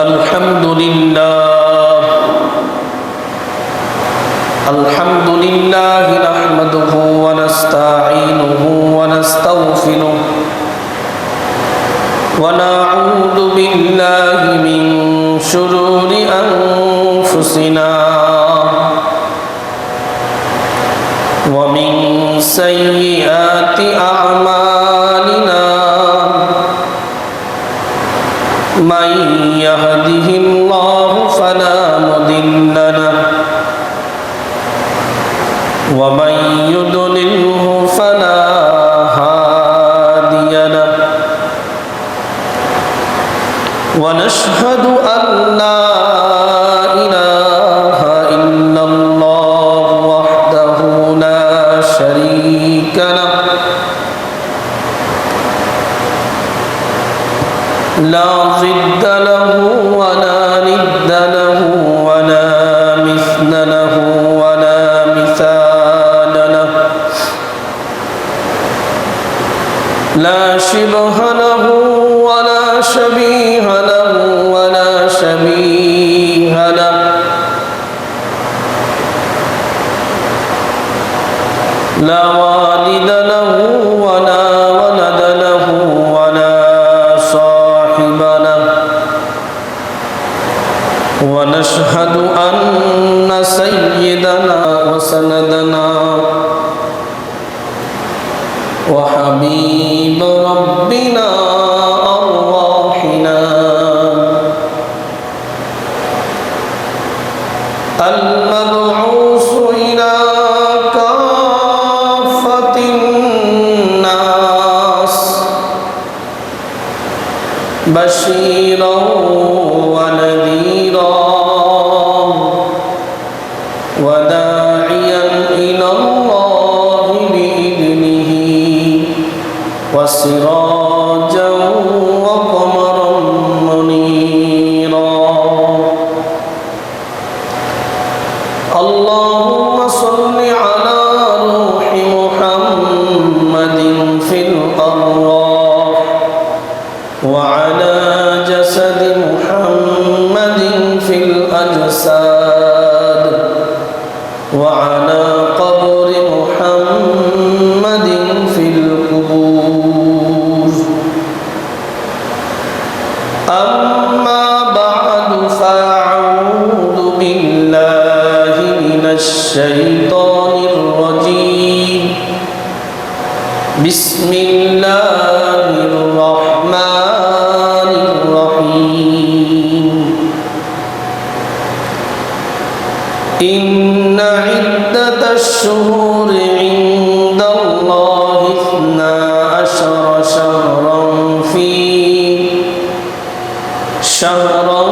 الحمد لله نحمده ونستعينه ونستغفره ونعوذ بالله من شرور أنفسنا ومن سيئات أعمالنا من يهده الله فلا مضل له ومن يضلله فلا هادي له ونشهد أن لا إله إلا الله وحده لا شريك له لا ضد له ولا ند له ولا مثل له ولا مثال له لا شبه له ولا شبيه له ولا شبيه له لا والد له ولا ولد له ولا صاحب له ونشهد أن سيدنا وسندنا وحبيب ربنا أرواحنا المبعوث إلى كافة الناس بشيرا ونذيرا وداعيا إلى الله بإذنه وسراجا وقمرا منيرا اللهم صل على روح محمد في الأرواح وعلى جسد محمد في الأجساد وعلى قبر محمد في القبور أما بعد فأعوذ بالله من الشيطان الرجيم بسم الله الرحمن الرحيم إن عدة الشهور عند الله 12 شهرا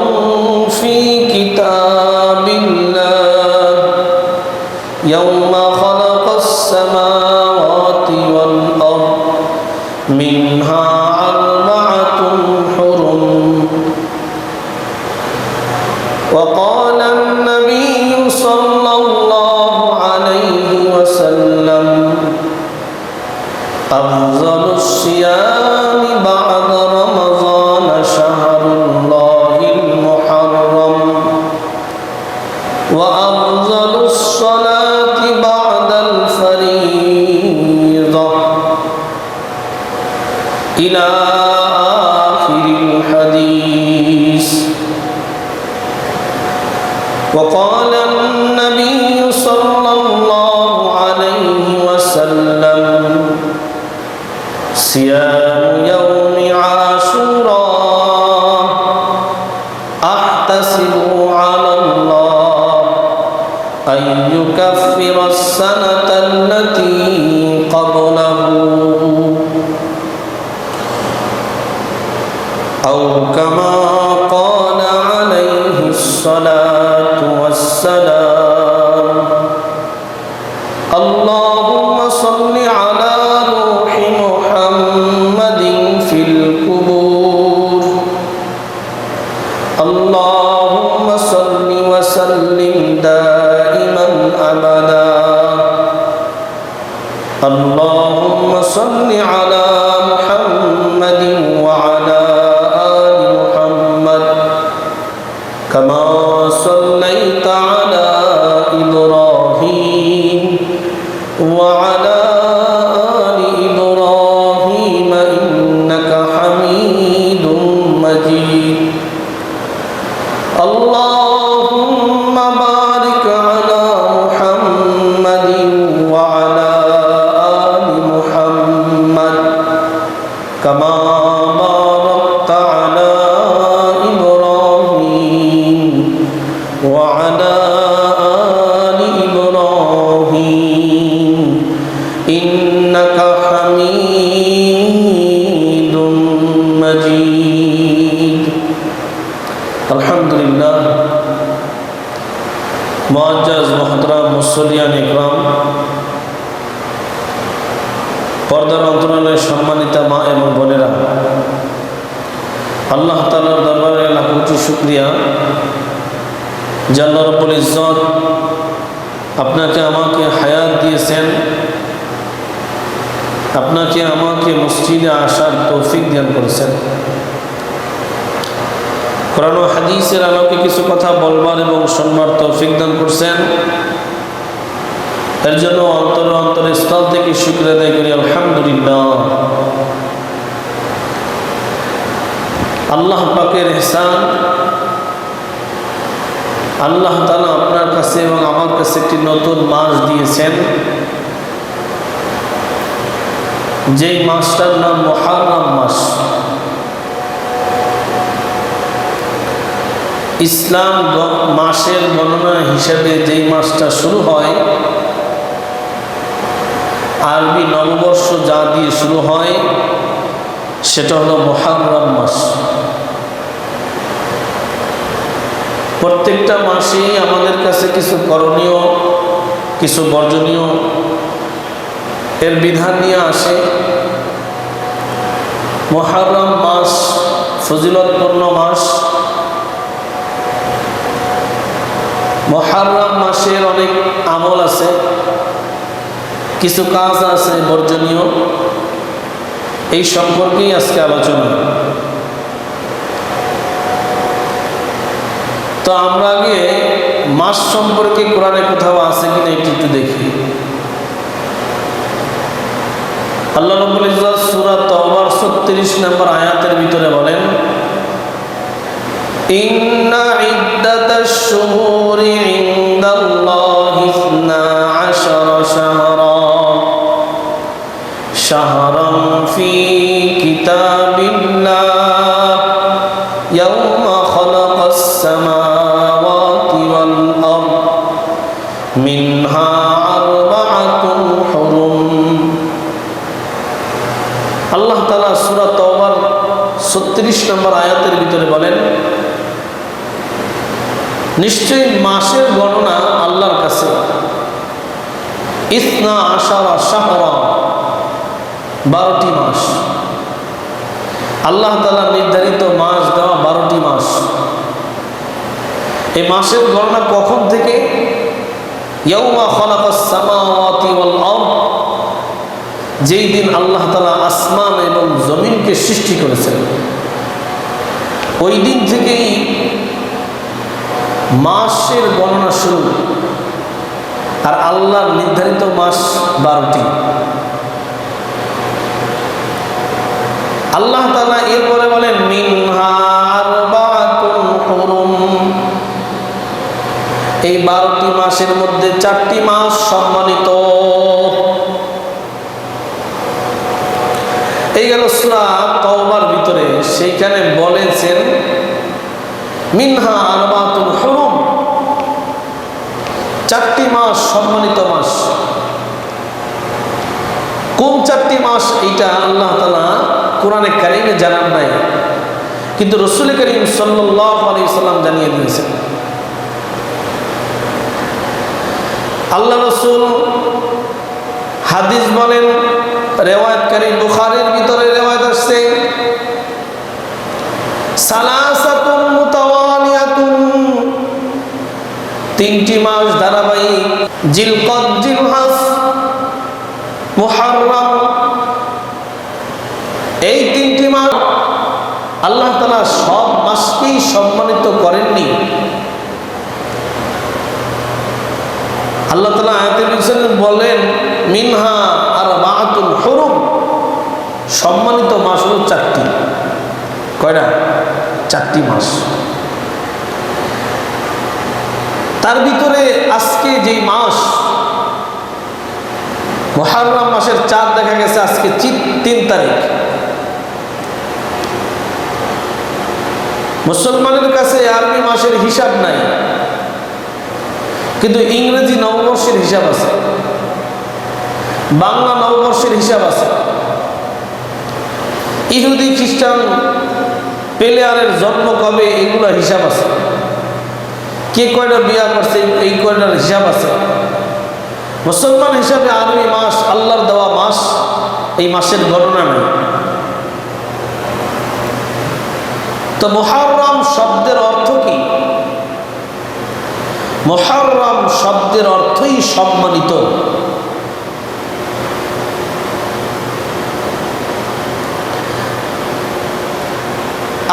في كتاب الله يوم خلق السماوات والأرض منها 4 حرم وقال النبي صلى الله عليه وسلم أفضل الصيام بعد رمضان شهر الله المحرم وأفضل الصلاة بعد الفريضة إلى آخر الحديث وقال النبي صلى الله عليه وسلم صيام يوم عاشوراء أحتسب على الله أن يكفر السنة التي قبله أو كما قال عليه الصلاة والسلام اللهم صل على روح محمد في القبور اللهم صل وسلم دائما أبدا اللهم صل على محمد وعلى آل محمد كما صليت على إبراهيم وعلى آل إبراهيم إنك حميد مجيد اللهم بارك على محمد وعلى آل محمد كما باركت على إبراهيم وعلى آل إبراهيم إنك حميد مجيد الحمد لله মুআজ্জাজ মুহতারাম মুসল্লিয়ান ইকরাম, পর্দার অন্তরালের সম্মানিতা মা এবং বোনেরা, আল্লাহ তাআলার দরবারে লাখ কোটি শুকরিয়া যে আল্লাহ রাব্বুল ইজ্জত আপনাকে আমাকে হায়াত দিয়েছেন, আপনাকে আমাকে মসজিদে আসার তৌফিক দান করেছেন। কোরআন ও হাদিসের আলোকে কিছু কথা বলবার এবং শুনবার তৌফিক দান করছেন। এর জন্য অন্তরের স্থল থেকে শুকরিয়া আদায় করি আলহামদুলিল্লাহ। আল্লাহ পাকের ইহসান, আল্লাহ তাআলা আপনার কাছে এবং আমার কাছে একটি নতুন মাস দিয়েছেন, যেই মাসটার নাম মুহররম মাস। ইসলাম মাসের গণনা হিসেবে যেই মাসটা শুরু হয়, আরবি নববর্ষ যা দিয়ে শুরু হয় সেটা হলো মুহররম মাস। প্রত্যেকটা মাসেই আমাদের কাছে কিছু করণীয়, কিছু বর্জনীয় এর বিধান নিয়ে আসে। মুহররম মাস ফজিলতপূর্ণ মাস। মুহররম মাসের অনেক আমল আছে, কিছু কাজ আছে বর্জনীয়, এই সম্পর্কেই আজকে আলোচনা। তো আমরা আগে মাস সম্পর্কে কোরআনে কোথাও আছে কিনা একটু দেখি। আল্লাহ রাব্বুল ইজ্জত সূরা তাওবার 36 নম্বর আয়াতের ভিতরে বলেন, ইন্না ইদ্দাতাশ শুহুরি ইনদাল্লাহি 12 শাহরা শাহরান ফি কিতাবিল্লাহ ইয়াওমা খালাকাস সামাওয়াতি ওয়াল আরদ মিনহা আরবাআতুন হুরুম। আল্লাহ তাআলা সূরা তাওবার 36 নম্বর আয়াতের ভিতরে বলেন, নিশ্চয়ই মাসের গণনা আল্লাহর কাছে 12 শাহরা, 12টি মাস। আল্লাহ তাআলা নির্ধারিত মাস দেওয়া 12টি মাস। এই মাসের গণনা কখন থেকে? ইয়াউমা খালাকাস সামাওয়াতি ওয়াল আরদ, যেই দিন আল্লাহ তাআলা আসমান এবং জমিনকে সৃষ্টি করেছেন, ওই দিন থেকেই মাসের গণনা শুরু। আর আল্লাহর নির্ধারিত মাস 12টি। আল্লাহ তাআলা এরপরে বলেন, মিনহা আরবাআতুন হুরুম, এই 12টি মাসের মধ্যে 4টি মাস সম্মানিত। এই গেল সূরা তাওবার ভিতরে, সেইখানে বলেছেন মিনহা আরবাআতুন হুরুম, 4টি মাস সম্মানিত মাস। কোন 4টি মাস এইটা আল্লাহ তাআলা কোরআনে কারিমে জানান নাই, কিন্তু রাসূল করিম সাল্লাল্লাহু আলাইহি ওয়াসাল্লাম জানিয়ে দিয়েছেন। আল্লাহ রাসূল হাদিস বলেন, রিওয়ায়াতকারী বুখারীর ভিতরে রিওয়ায়াত আসছে, সালাসাতুন মুতাওয়ালিয়াতুন, 3টি মাস ধারাবাহিক, জিলকদ, জিলহজ, মুহররম, এই 3টি মাস। আল্লাহ তাআলা সব মাসকেই সম্মানিত করেননি? আল্লাহ তাআলা আয়াতে বলেন মিনহা আরবাআতুল হুরুম, সম্মানিত মাস হলো 4টি। কয়টা? 4টি মাস। তার ভিতরে আজকে যেই মাস মুহররম মাসের চাঁদ দেখা গেছে আজকে 3 তারিখ। মুসলমানের কাছে আরবি মাসের হিসাব নাই, কিন্তু ইংরেজি নববর্ষের হিসাব আছে, বাংলা নববর্ষের হিসাব আছে। ইহুদি খ্রিস্টান প্লেয়ারের জন্ম কবে এগুলোর হিসাব আছে, কে কয়টা বিয়া করছে এই কয়টার হিসাব আছে। মুসলমান হিসাবে আরবি মাস আল্লাহর দেওয়া মাস, এই মাসের গণনা নাই। তো মুহররম শব্দের অর্থ কি? মুহররম শব্দের অর্থই সম্মানিত।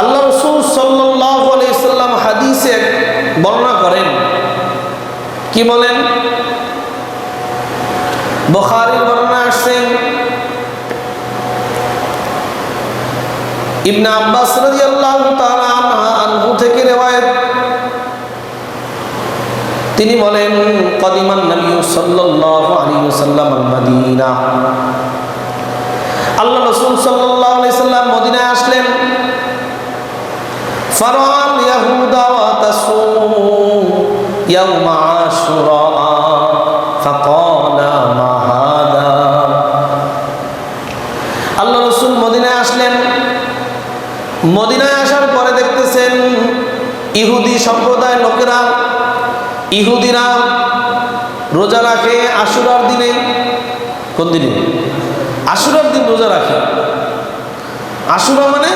আল্লাহ রাসূল সাল্লাল্লাহু আলাইহি ওয়াসাল্লাম হাদিসে বর্ণনা করেন, কি বলেন? বুখারীর বর্ণনা আসছে, ইবনে আব্বাস রাদিয়াল্লাহু তাআলা আনহু থেকে রিওয়ায়াত, তিনি বলেন কদিমান নবী সাল্লাল্লাহু আলাইহি ওয়াসাল্লাম আল-মদিনা, আল্লাহ রাসূল সাল্লাল্লাহু আলাইহি ওয়াসাল্লাম মদিনায় আসলেন। ফারাআল ইয়াহুদা ওয়া তাসুম ইয়াউমা আশুরা ফাকালা মা হাদা। আল্লাহ রাসূল মদিনায় আসলেন, মদিনায় আসার পরে দেখতেছেন ইহুদি সম্প্রদায়ের লোকেরা, ইহুদিরা রোজা রাখে আশুরার দিনে। কোন দিনে? আশুরার দিন রোজা রাখে। আশুরা মানে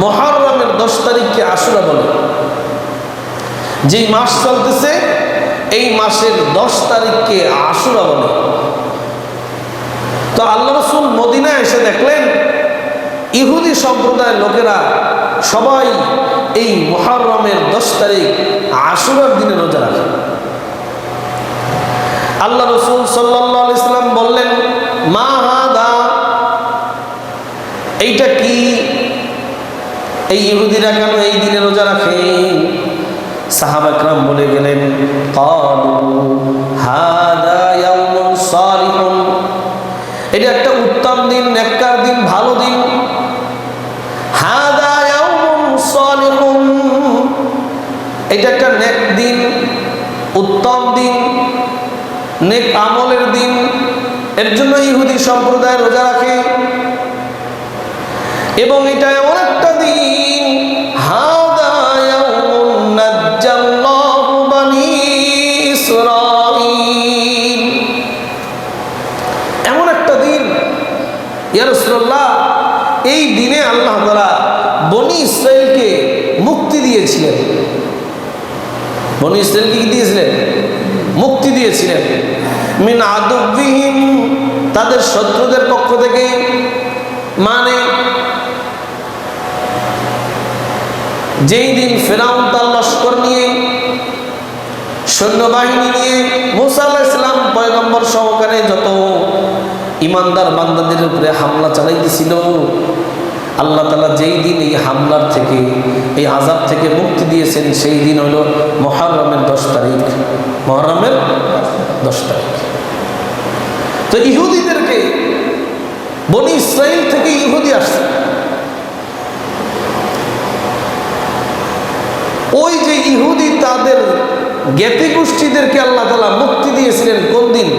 মুহররমের 10 তারিখকে আশুরা বলে। যেই মাস চলতেছে এই মাসের 10 তারিখকে আশুরা বলে। তো আল্লাহ রাসূল মদিনায় এসে দেখলেন ইহুদি সম্প্রদায়ের লোকেরা সবাই এই মুহররমের 10 তারিখ আশুরার দিনে রোজা রাখে। আল্লাহ রাসূল সাল্লাল্লাহু আলাইহি সাল্লাম বললেন মা হাদা, এইটা কি? এই ইহুদিরা কেন এই দিনে রোজা রাখে? সাহাবা کرام বলে গেলেন ক্বালু হাদা ইয়াউমুন সালিহুন, এটা একটা উত্তম দিন, নেককার দিন, ভালো দিন। হাদা ইয়াউমুন সালিহুন, এটা একটা নেক দিন, উত্তম দিন, নেক আমলের দিন। এর জন্য ইহুদি সম্প্রদায় রোজা রাখে। এবং এটা এমন একটা দিন, হাদা ইয়াউমুন নাজ্জাল্লাহু বানী ইসরাঈল, এমন একটা দিন ইয়া রাসূলুল্লাহ, এই দিনে আল্লাহ তাআলা বনী ইসরাঈলকে মুক্তি দিয়েছিলেন। বনী ইসরাঈলকে কি দিয়েছিলেন? মুক্তি দিয়েছিলেন। মিন আদুবিহিম, তাদের শত্রুদের পক্ষ থেকে। মানে যেই দিন ফিরআউন তার লস্কর নিয়ে, সৈন্যবাহিনী নিয়ে মুসা আলাইহিস সালাম পয়গম্বর সহকারে যত ইমানদার বান্দাদের উপরে হামলা চালাইতেছিল, আল্লাহ তাআলা যেই দিন এই হামলার থেকে, এই আযাব থেকে মুক্তি দিয়েছেন সেই দিন হলো মুহররমের 10 তারিখ। মুহররমের 10 তারিখ। তো ইহুদিদেরকে, বনী ইসরাঈল থেকে ইহুদি আসছে, ওই যে ইহুদি তাদের জ্ঞাতি গোষ্ঠীদেরকে আল্লাহ তাআলা মুক্তি দিয়েছিলেন কোন দিন?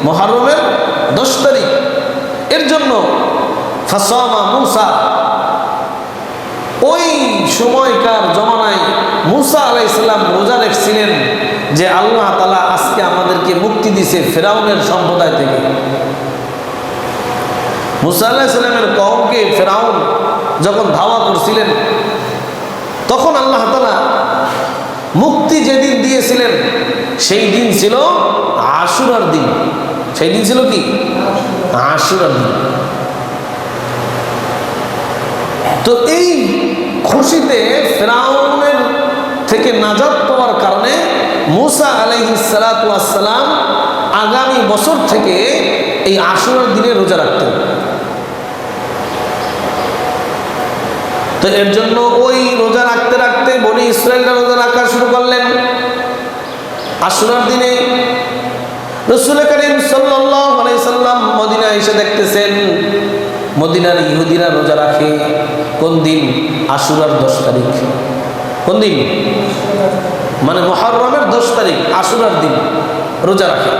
মুহররমের 10 তারিখ। এর জন্য ফাসামা মুসা, ওই সময়কার জমানায় মুসা আলাইহিস সালাম রোজা রেখেছিলেন যে আল্লাহ তাআলা আজকে আমাদেরকে মুক্তি দিয়েছে ফিরআউনের সম্প্রদায় থেকে। মুসা আলাইহিস সালামের কওমকে ফিরআউন যখন ধাওয়া করছিলেন, তখন আল্লাহ তাআলা মুক্তি যেদিন দিয়েছিলেন সেই দিন ছিল আশুরার দিন। সেই দিন ছিল কি? আশুরার দিন। তো এই খুশিতে ফিরআউনের থেকে নাজাত পাওয়ার কারণে মুসা আলাইহিস সালাতু ওয়াস সালাম আগামী বছর থেকে এই আশুরার দিনে রোজা রাখতেন। তো এর জন্য ওই রোজা রাখতে রাখতে বনি ইসরায়েলরা রোজা রাখা শুরু করলেন। আশুরার দিনে রাসূল করিম সাল্লাল্লাহু আলাইহি সাল্লাম মদিনায় এসে দেখতেছেন মদিনার ইহুদিরা রোজা রাখে কোন দিন? আশুরার 10 তারিখ। কোন দিন? মানে মুহররমের 10 তারিখ আশুরার দিন রোজা রাখে।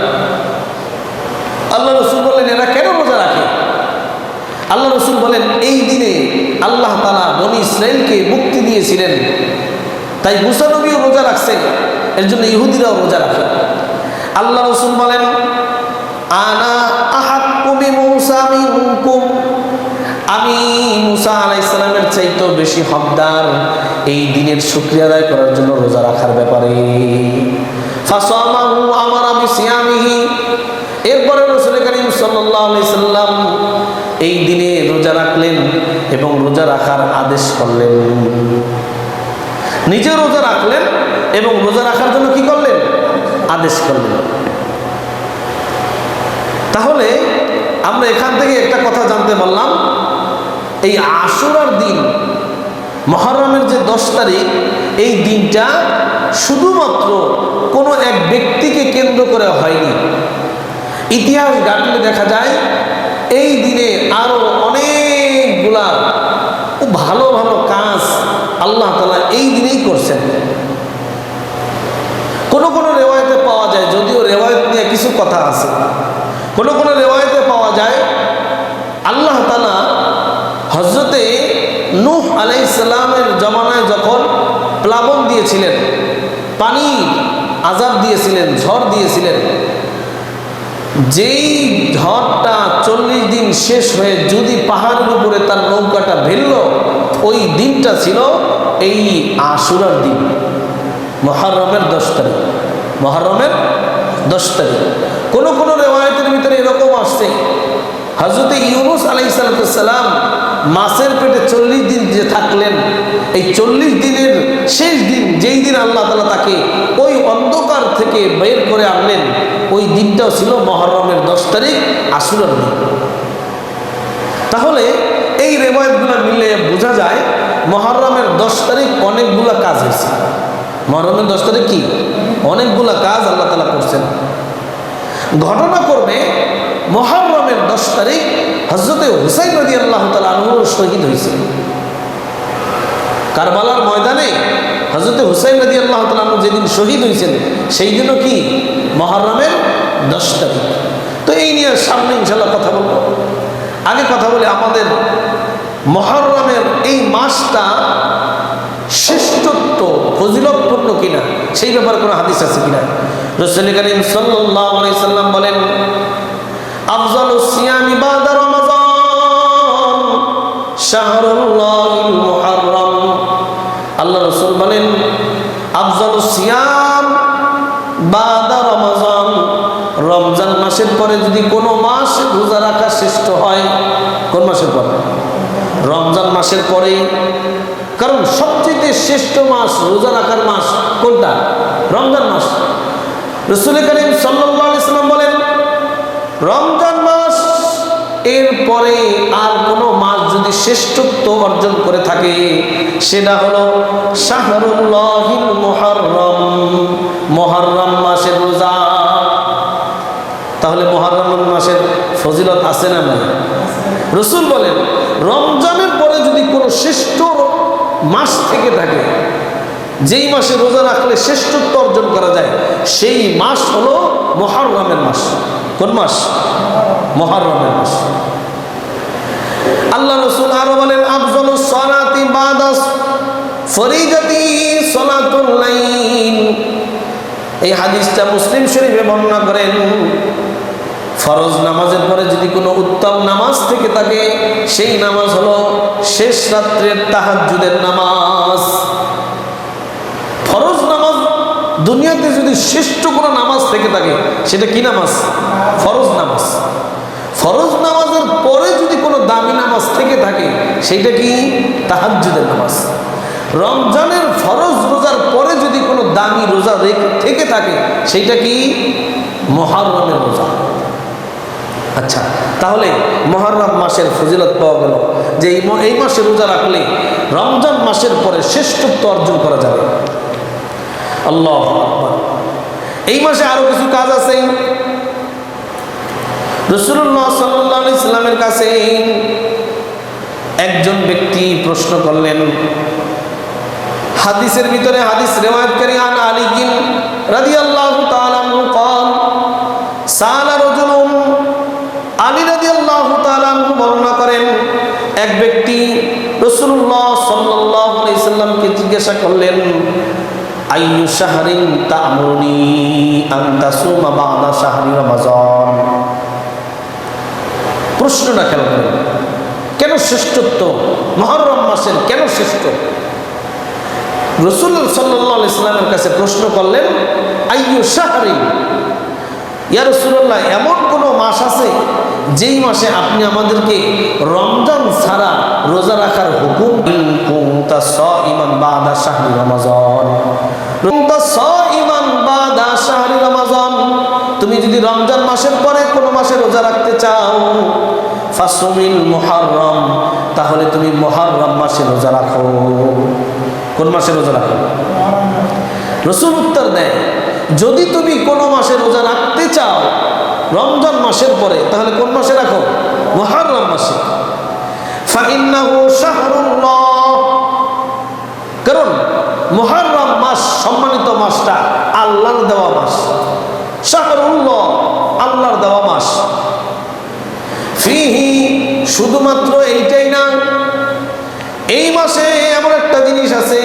আল্লাহ রাসূল বলেন এরা কেন রোজা রাখে? আল্লাহ রাসূল বলেন এই দিনে আল্লাহ তাআলা বনি ইসরাইলকে মুক্তি দিয়েছিলেন, তাই মুসা নবীও রোজা রাখছেন, এর জন্য ইহুদিরাও রোজা রাখে। আল্লাহ রাসূল বলেন আনা আহাক্কু বিমূসা মিনকুম, আমি মুসা আলাইহিস সালামের চাইতেও বেশি হকদার এই দিনের শুকরিয়া আদায় করার জন্য রোজা রাখার ব্যাপারে। ফাসামাহু আমারা বিসিয়ামিহি, এরপরে রাসূল করিম সাল্লাল্লাহু আলাইহি সাল্লাম এই দিনে রোজা রাখলেন এবং রোজা রাখার আদেশ করলেন। নিজে রোজা রাখলেন এবং রোজা রাখার জন্য কি করলেন? আদেশ করলেন। তাহলে আমরা এখান থেকে একটা কথা জানতে পারলাম, এই আশুরার দিন মুহররমের যে 10 তারিখ, এই দিনটা শুধুমাত্র কোনো এক ব্যক্তিকে কেন্দ্র করে হয়নি। ইতিহাস ঘাটলে দেখা যায় এই দিনে আরো অনেকগুলা ভালো ভালো কাজ আল্লাহ তাআলা এই দিনেই করছেন। কোন কোন রেওয়ায়েতে পাওয়া যায়, যদিও রেওয়ায়েত নিয়ে কিছু কথা আছে, কোন কোন রেওয়ায়েতে পাওয়া যায় আল্লাহ তাআলা হযরতে নূহ আলাইহিস সালামের জমানায় যখন প্লাবন দিয়েছিলেন, পানি আযাব দিয়েছিলেন, ঝড় দিয়েছিলেন, যেই ঝড়টা 40 দিন শেষ হয়ে যদি পাহাড়ের উপরে তার নৌকাটা ভেলল, ওই দিনটা ছিল এই আশুরার দিন, মুহররমের 10 তারিখ। মুহররমের 10 তারিখ। কোন কোন রেওয়ায়েতের ভিতরে এরকম আসছে হযরতে ইউনূস আলাইহিস সালাম মাছের পেটে 40 দিন যে থাকলেন, এই 40 দিনের শেষ দিন যেই দিন আল্লাহ তাআলা তাকে ওই অন্ধকার থেকে বের করে আনলেন, ওই দিনটাও ছিল মুহররমের 10 তারিখ, আশুরার দিন। তাহলে এই রেওয়ায়েতগুলো মিলে বোঝা যায় মুহররমের 10 তারিখ অনেকগুলা কাজ হয়েছে। মুহররমের 10 তারিখ কি অনেকগুলা কাজ আল্লাহ তাআলা করছেন। ঘটনা করবে মুহররমের 10 তারিখ হযরতে হুসাইন রাদিয়াল্লাহু তাআলা আনহু শহীদ হয়েছিল। কারবালার ময়দানে হযরতে হুসাইন রাদিয়াল্লাহু তাআলা আনহু যেদিন শহীদ হয়েছেন, সেই দিনও কি মুহররমের 10 তারিখ। তো এই নিয়ে সামনে ইনশাআল্লাহ কথা বলবো। আগে কথা বলি আমাদের মুহররমের এই মাসটা শ্রেষ্ঠত্ব ফজিলতপূর্ণ কিনা, সেই ব্যাপারে কোনো হাদিস আছে কিনা। রাসূল করিম সাল্লাল্লাহু আলাইহি সাল্লাম বলেন আফজালুস সিয়ামি বাদা রমাযান শাহরুল্লাহিল মুহররম। আল্লাহ রাসূল বলেন আফজালুস সিয়াম বাদা রমাযান, রমজান মাসের পরে যদি কোনো মাস রোজা রাখা শ্রেষ্ঠ হয়, কোন মাসের পরে? রমজান মাসের পরে। কারণ সবচেয়ে শ্রেষ্ঠ মাস রোজা রাখার মাস কোনটা? রমজান মাস। রাসূল করিম সাল্লাল্লাহু আলাইহি সাল্লাম বলেন রমজান মাস এর পরে আর কোনো মাস যদি শ্রেষ্ঠত্ব অর্জন করে থাকে, সেটা হলো শাহরুল্লাহিল মুহররম, মুহররম মাসের রোজা। তাহলে মুহররম মাসের ফজিলত আছে না নাই? রাসূল বলেন রমজানের পরে যদি কোনো শ্রেষ্ঠ মাস থেকে থাকে, যেই মাসে রোজা রাখলে শ্রেষ্ঠত্ব অর্জন করা যায়, সেই মাস হলো মুহররমের মাস। কোন মাস? মুহররমের মাস। আল্লাহ রাসূল আরো বলেন আফজালুস সালাতি বাদা ফরিজাতি সালাতুল লাইল। এই হাদিসটা মুসলিম শরীফে বর্ণনা করেন ফরজ নামাজের পরে যদি কোনো উত্তম নামাজ থেকে থাকে, সেই নামাজ হলো শেষ রাত্রের তাহাজ্জুদের নামাজ। ফরজ নামাজ দুনিয়াতে যদি শ্রেষ্ঠ কোনো নামাজ থেকে থাকে, সেটা কি নামাজ? ফরজ নামাজ। ফরজ নামাজের পরে যদি কোনো দামি নামাজ থেকে থাকে, সেইটা কি? তাহাজ্জুদের নামাজ। রমজানের ফরজ রোজার পরে যদি কোনো দামি রোজা থেকে থাকে সেইটা কি মুহররমের রোজা। আচ্ছা, তাহলে মুহররম মাসের ফজিলত পাওয়া গেল যে এই মাসে রোজা রাখলে রমজান মাসের পরে শ্রেষ্ঠত্ব অর্জন করা যাবে। আল্লাহু আকবার। এই মাসে আরো কিছু কাজ আছে। রাসূলুল্লাহ সাল্লাল্লাহু আলাইহি সাল্লামের কাছে একজন ব্যক্তি প্রশ্ন করলেন। হাদিসের ভিতরে হাদিস রিওয়ায়াতকারী আন আলী রাদিয়াল্লাহু তাআলা আনহু قال সালা রাজুলুন, আলী রাদিয়াল্লাহু তাআলা আনহু বর্ণনা করেন এক ব্যক্তি রাসূলুল্লাহ সাল্লাল্লাহু আলাইহি সাল্লামকে জিজ্ঞাসা করলেন, আইয়ু শাহরিন তা'মুরুনি আন তাসুমা বা'দা শাহরি রমাযান। প্রশ্নটা খেয়াল করেন, কেন শ্রেষ্ঠত্ব মুহররম মাসের, কেন শ্রেষ্ঠ? রাসূল সাল্লাল্লাহু আলাইহি সাল্লামের কাছে প্রশ্ন করলেন, আইয়ু শাহরিন, ইয়া রাসূলুল্লাহ, এমন কোন মাস আছে যেই মাসে আপনি আমাদেরকে রমজান ছাড়া রোজা রাখার হুকুম দিন? কুনতা সাইমান বা'দা শাহরি রমাযান, কুনতা সাইমান বা'দা শাহরি রমাযান, তুমি যদি রমজান মাসের পরে কোন মাসে রোজা রাখতে চাও, ফাসুমিল মুহররম, তাহলে তুমি মুহররম মাসে রোজা রাখো। কোন মাসে রোজা রাখো? রাসূল উত্তর দেয়, যদি তুমি কোন মাসে রোজা রাখতে চাও রমজান মাসের পরে, তাহলে কোন মাসে রাখো? মুহররম মাসে। ফাইন্নাহু শাহরুল্লাহ, কারণ মুহররম মাস সম্মানিত মাসটা আল্লাহর দেওয়া মাস। শাহরুল্লাহ, আল্লাহর দেওয়া মাস। ফিহি, শুধুমাত্র এইটাই না, এই মাসে এমন একটা জিনিস আছে,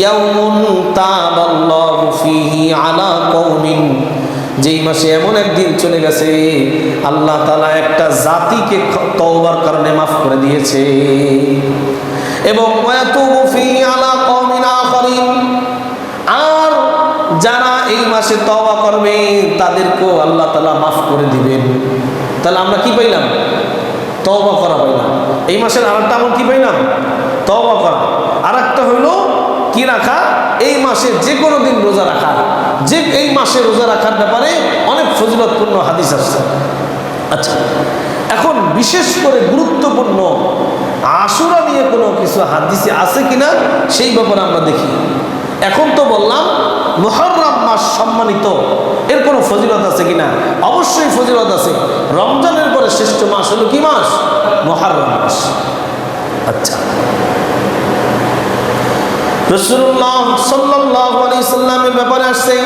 ইয়াউমুন তাবাল্লাহু ফিহি আলা কওমিন, যেই মাসে এমন একদিন চলে গেছে আল্লাহ তাআলা একটা জাতিকে তওবার কারণে মাফ করে দিয়েছে, এবং ওয়াতুবু ফিহি আলা কওমিন আখারিন, আর যারা এই মাসে তওবা করবে তাদেরকেও আল্লাহ তাআলা মাফ করে দিবেন। তাহলে আমরা কি পাইলাম? তওবা করা পাইলাম। এই মাসের আরেকটা আমল কি পাইলাম? তওবা করা। আরেকটা হলো কি রাখা? এই মাসে যে কোনো দিন রোজা রাখা। যে এই মাসে রোজা রাখার ব্যাপারে অনেক ফজিলতপূর্ণ হাদিস আসছে। আচ্ছা, এখন বিশেষ করে গুরুত্বপূর্ণ আশুরা নিয়ে কোনো কিছু হাদিসে আছে কিনা সেই ব্যাপারে আমরা দেখি। এখন তো বললাম মুহররম মাস সম্মানিত, এর কোনো ফজিলত আছে কিনা? অবশ্যই ফজিলত আছে। রমজানের পরে শ্রেষ্ঠ মাস হলো কি মাস? মুহররম মাস। আচ্ছা, রাসূলুল্লাহ সাল্লাল্লাহু আলাইহি সাল্লামের ব্যাপারে আসছে,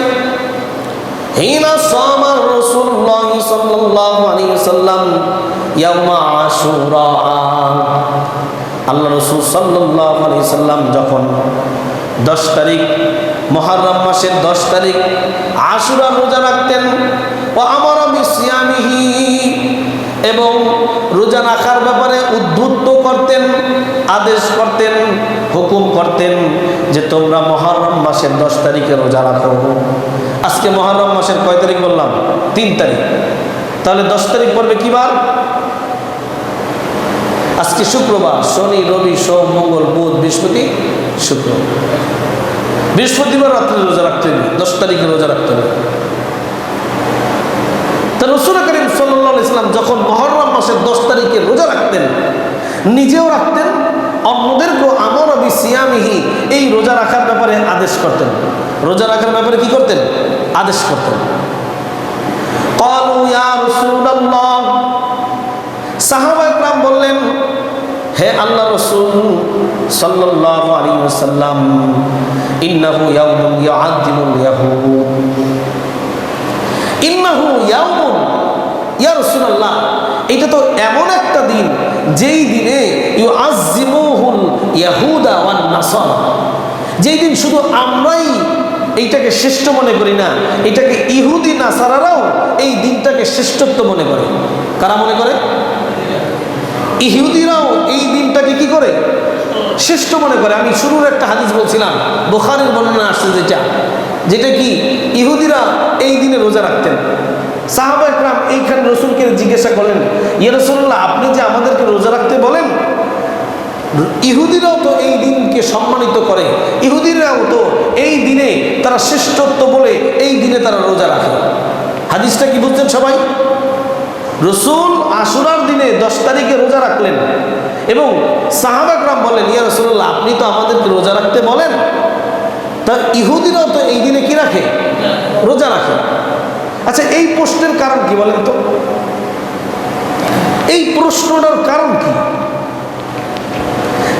হিনা সামা রাসূলুল্লাহ সাল্লাল্লাহু আলাইহি সাল্লাম ইয়াউমা আশুরা, আল্লাহ রাসূল সাল্লাল্লাহু আলাইহি সাল্লাম যখন 10 তারিখ মুহররম মাসের 10 তারিখ আশুরা রোজা রাখতেন, ওয়া আমারা বিসিয়ামিহি, এবং রোজা রাখার ব্যাপারে উদ্বুদ্ধ করতেন, আদেশ করতেন, হুকুম করতেন যে তোমরা মুহররম মাসের 10 তারিখে রোজা রাখো। আজকে মুহররম মাসের কয় তারিখ বললাম? 3 তারিখ। তাহলে 10 তারিখ পড়বে কি বার? আজকে শুক্রবার, শনি, রবি, সোম, মঙ্গল, বুধ, বৃহস্পতি, শুক্র। বৃহস্পতিবার রাত্রে রোজা রাখতে হবে, 10 তারিখে রোজা রাখতে হবে। তা রাসূল করিম সাল্লাল্লাহু আলাইহি সাল্লাম যখন মুহররম মাসের 10 তারিখে রোজা রাখতেন, নিজেও রাখতেন, অন্যদেরকেও আমারা বিসিয়ামিহি, এই রোজা রাখার ব্যাপারে আদেশ করতেন। রোজা রাখার ব্যাপারে কি করতেন? আদেশ করতেন। ক্বালু ইয়া রাসূলুল্লাহ, সাহাবা ইকরাম বললেন, হে আল্লাহ রাসূল সাল্লাল্লাহু আলাইহি ওয়াসাল্লাম, ইন্নাহু ইয়াউমুন ইউআযিমুল ইয়াহুদ, ইন্নাহু ইয়াউমুন, ইয়া রাসূলুল্লাহ, এটা তো এমন একটা দিন যেই দিনে ইউআযিমুহুল ইয়াহুদা ওয়ান নাসারা, যেই দিন শুধু আমরাই এইটাকে শ্রেষ্ঠ মনে করি না, এটাকে ইহুদি নাসারারাও এই দিনটাকে শ্রেষ্ঠত্ব মনে করে। কারা মনে করে? ইহুদিরাও এই দিনটাকে কি করে? শ্রেষ্ঠ মনে করে। আমি শুরুর একটা হাদিস বলছিলাম, বুখারীর বর্ণনা আসছে, যেটা কি ইহুদিরা এই দিনে রোজা রাখতেন। সাহাবা ইকরাম এইখানে রাসূলকে জিজ্ঞাসা করলেন, ইয়া রাসূলুল্লাহ, আপনি যে আমাদেরকে রোজা রাখতে বলেন, ইহুদিরাও তো এই দিনকে সম্মানিত করে, ইহুদিরাও তো এই দিনে তারা শ্রেষ্ঠত্ব বলে এই দিনে তারা রোজা রাখে। হাদিসটা কি বুঝছেন সবাই? রসুল আশুরার দিনে 10 তারিখে রোজা রাখলেন এবং সাহাবা کرام বললেন, ইয়া রাসূলুল্লাহ, আপনি তো আমাদেরকে রোজা রাখতে বলেন, তা ইহুদিরাও তো এই দিনে কি রাখে? রোজা রাখে। আচ্ছা, এই প্রশ্নের কারণ কি বলেন তো? এই প্রশ্নটার কারণ কি?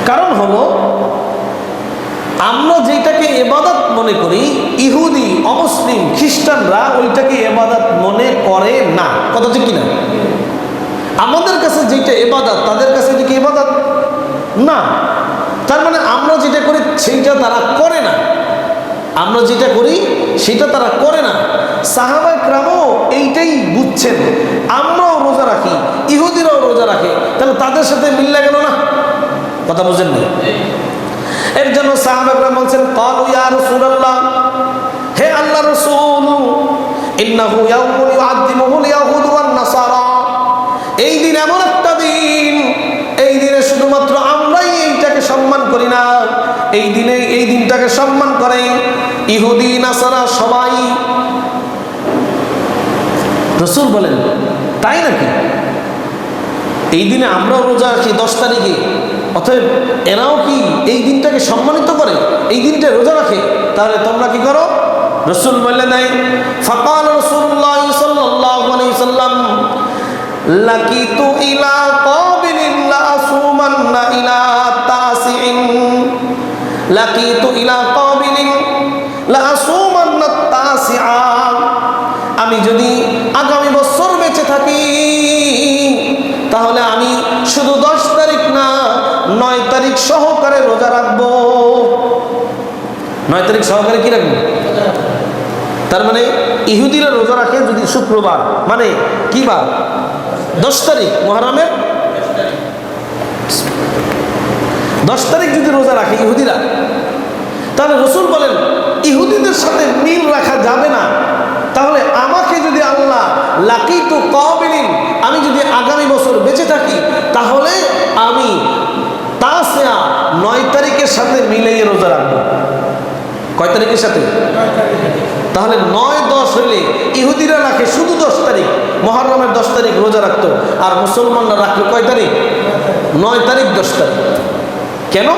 কারণ হলো, আমরা যেটাকে ইবাদত মনে করি, ইহুদি, অমুসলিম, খ্রিস্টানরা ওইটাকে ইবাদত মনে করে না। কথা ঠিক কিনা? আমাদের কাছে যেটা ইবাদত, তাদের কাছে এটা কি ইবাদত না। তার মানে আমরা যেটা করি সেইটা তারা করে না, আমরা যেটা করি সেটা তারা করে না। সাহাবায়ে কেরামও এইটাই বুঝছেন, আমরাও রোজা রাখি, ইহুদিরাও রোজা রাখে, তাহলে তাদের সাথে মিল গেল না। কথা বুঝেন না? এর জন্য সাহাবায়ে কেরাম বলছেন, ক্বালু ইয়া রাসূলুল্লাহ, হে আল্লাহর রাসূল, ইন্নাহু ইয়াউমুন ইউআযযিমুহুল ইয়াহুদু ওয়ান নাসারা, এই দিন এমন একটা দিন, এই দিনে শুধুমাত্র আমরাই এইটাকে সম্মান করি না, এই দিনে এই দিনটাকে সম্মান করে ইহুদি, নাসারা সবাই। রাসূল বলেন, তাই নাকি? এই দিনে আমরাও রোজা রাখি 10 তারিখে, অতএব এরাও কি এই দিনটাকে সম্মানিত করে, এই দিনটা রোজা রাখে, তাহলে তোমরা কি করো? রাসূল বললেন, নাই। ফাকাল রাসূলুল্লাহ সাল্লাল্লাহু আলাইহি ওয়াসাল্লাম, লাকিতু ইলা কাবিলিন লা আসুমান্না ইলা তাসিইন, লাকিতু ইলা কাবিলিন লা আসুমান্না তাসিআ, আমি যদি আগামী বছর বেঁচে থাকি তাহলে আমি শুধু 10 তারিখ না, 9 তারিখ সহকারে রোজা রাখবো। 9 তারিখ সহকারে কি রাখবো? তার মানে ইহুদিরা রোজা রাখে যদি শুক্রবার, মানে কি বার? 10 তারিখ, মুহররমের 10 তারিখ যদি রোজা রাখে ইহুদিরা, তাহলে রাসূল বলেন ইহুদিদের সাথে মিল রাখা যাবে না। তাহলে আমাকে যদি আল্লাহ লাকিতু কাবিলিন, আমি যদি আগামী বছর বেঁচে থাকি, তাহলে আমি তাসিয়া 9 তারিখের সাথে মিলিয়ে রোজা রাখবো। কয় তারিখের সাথে? তাহলে 9, 10 হইলে ইহুদিরা রাখে শুধু 10 তারিখ, মুহররমের 10 তারিখ রোজা রাখতো, আর মুসলমানরা রাখলো কয় তারিখ? 9 তারিখ, 10 তারিখ। কেন?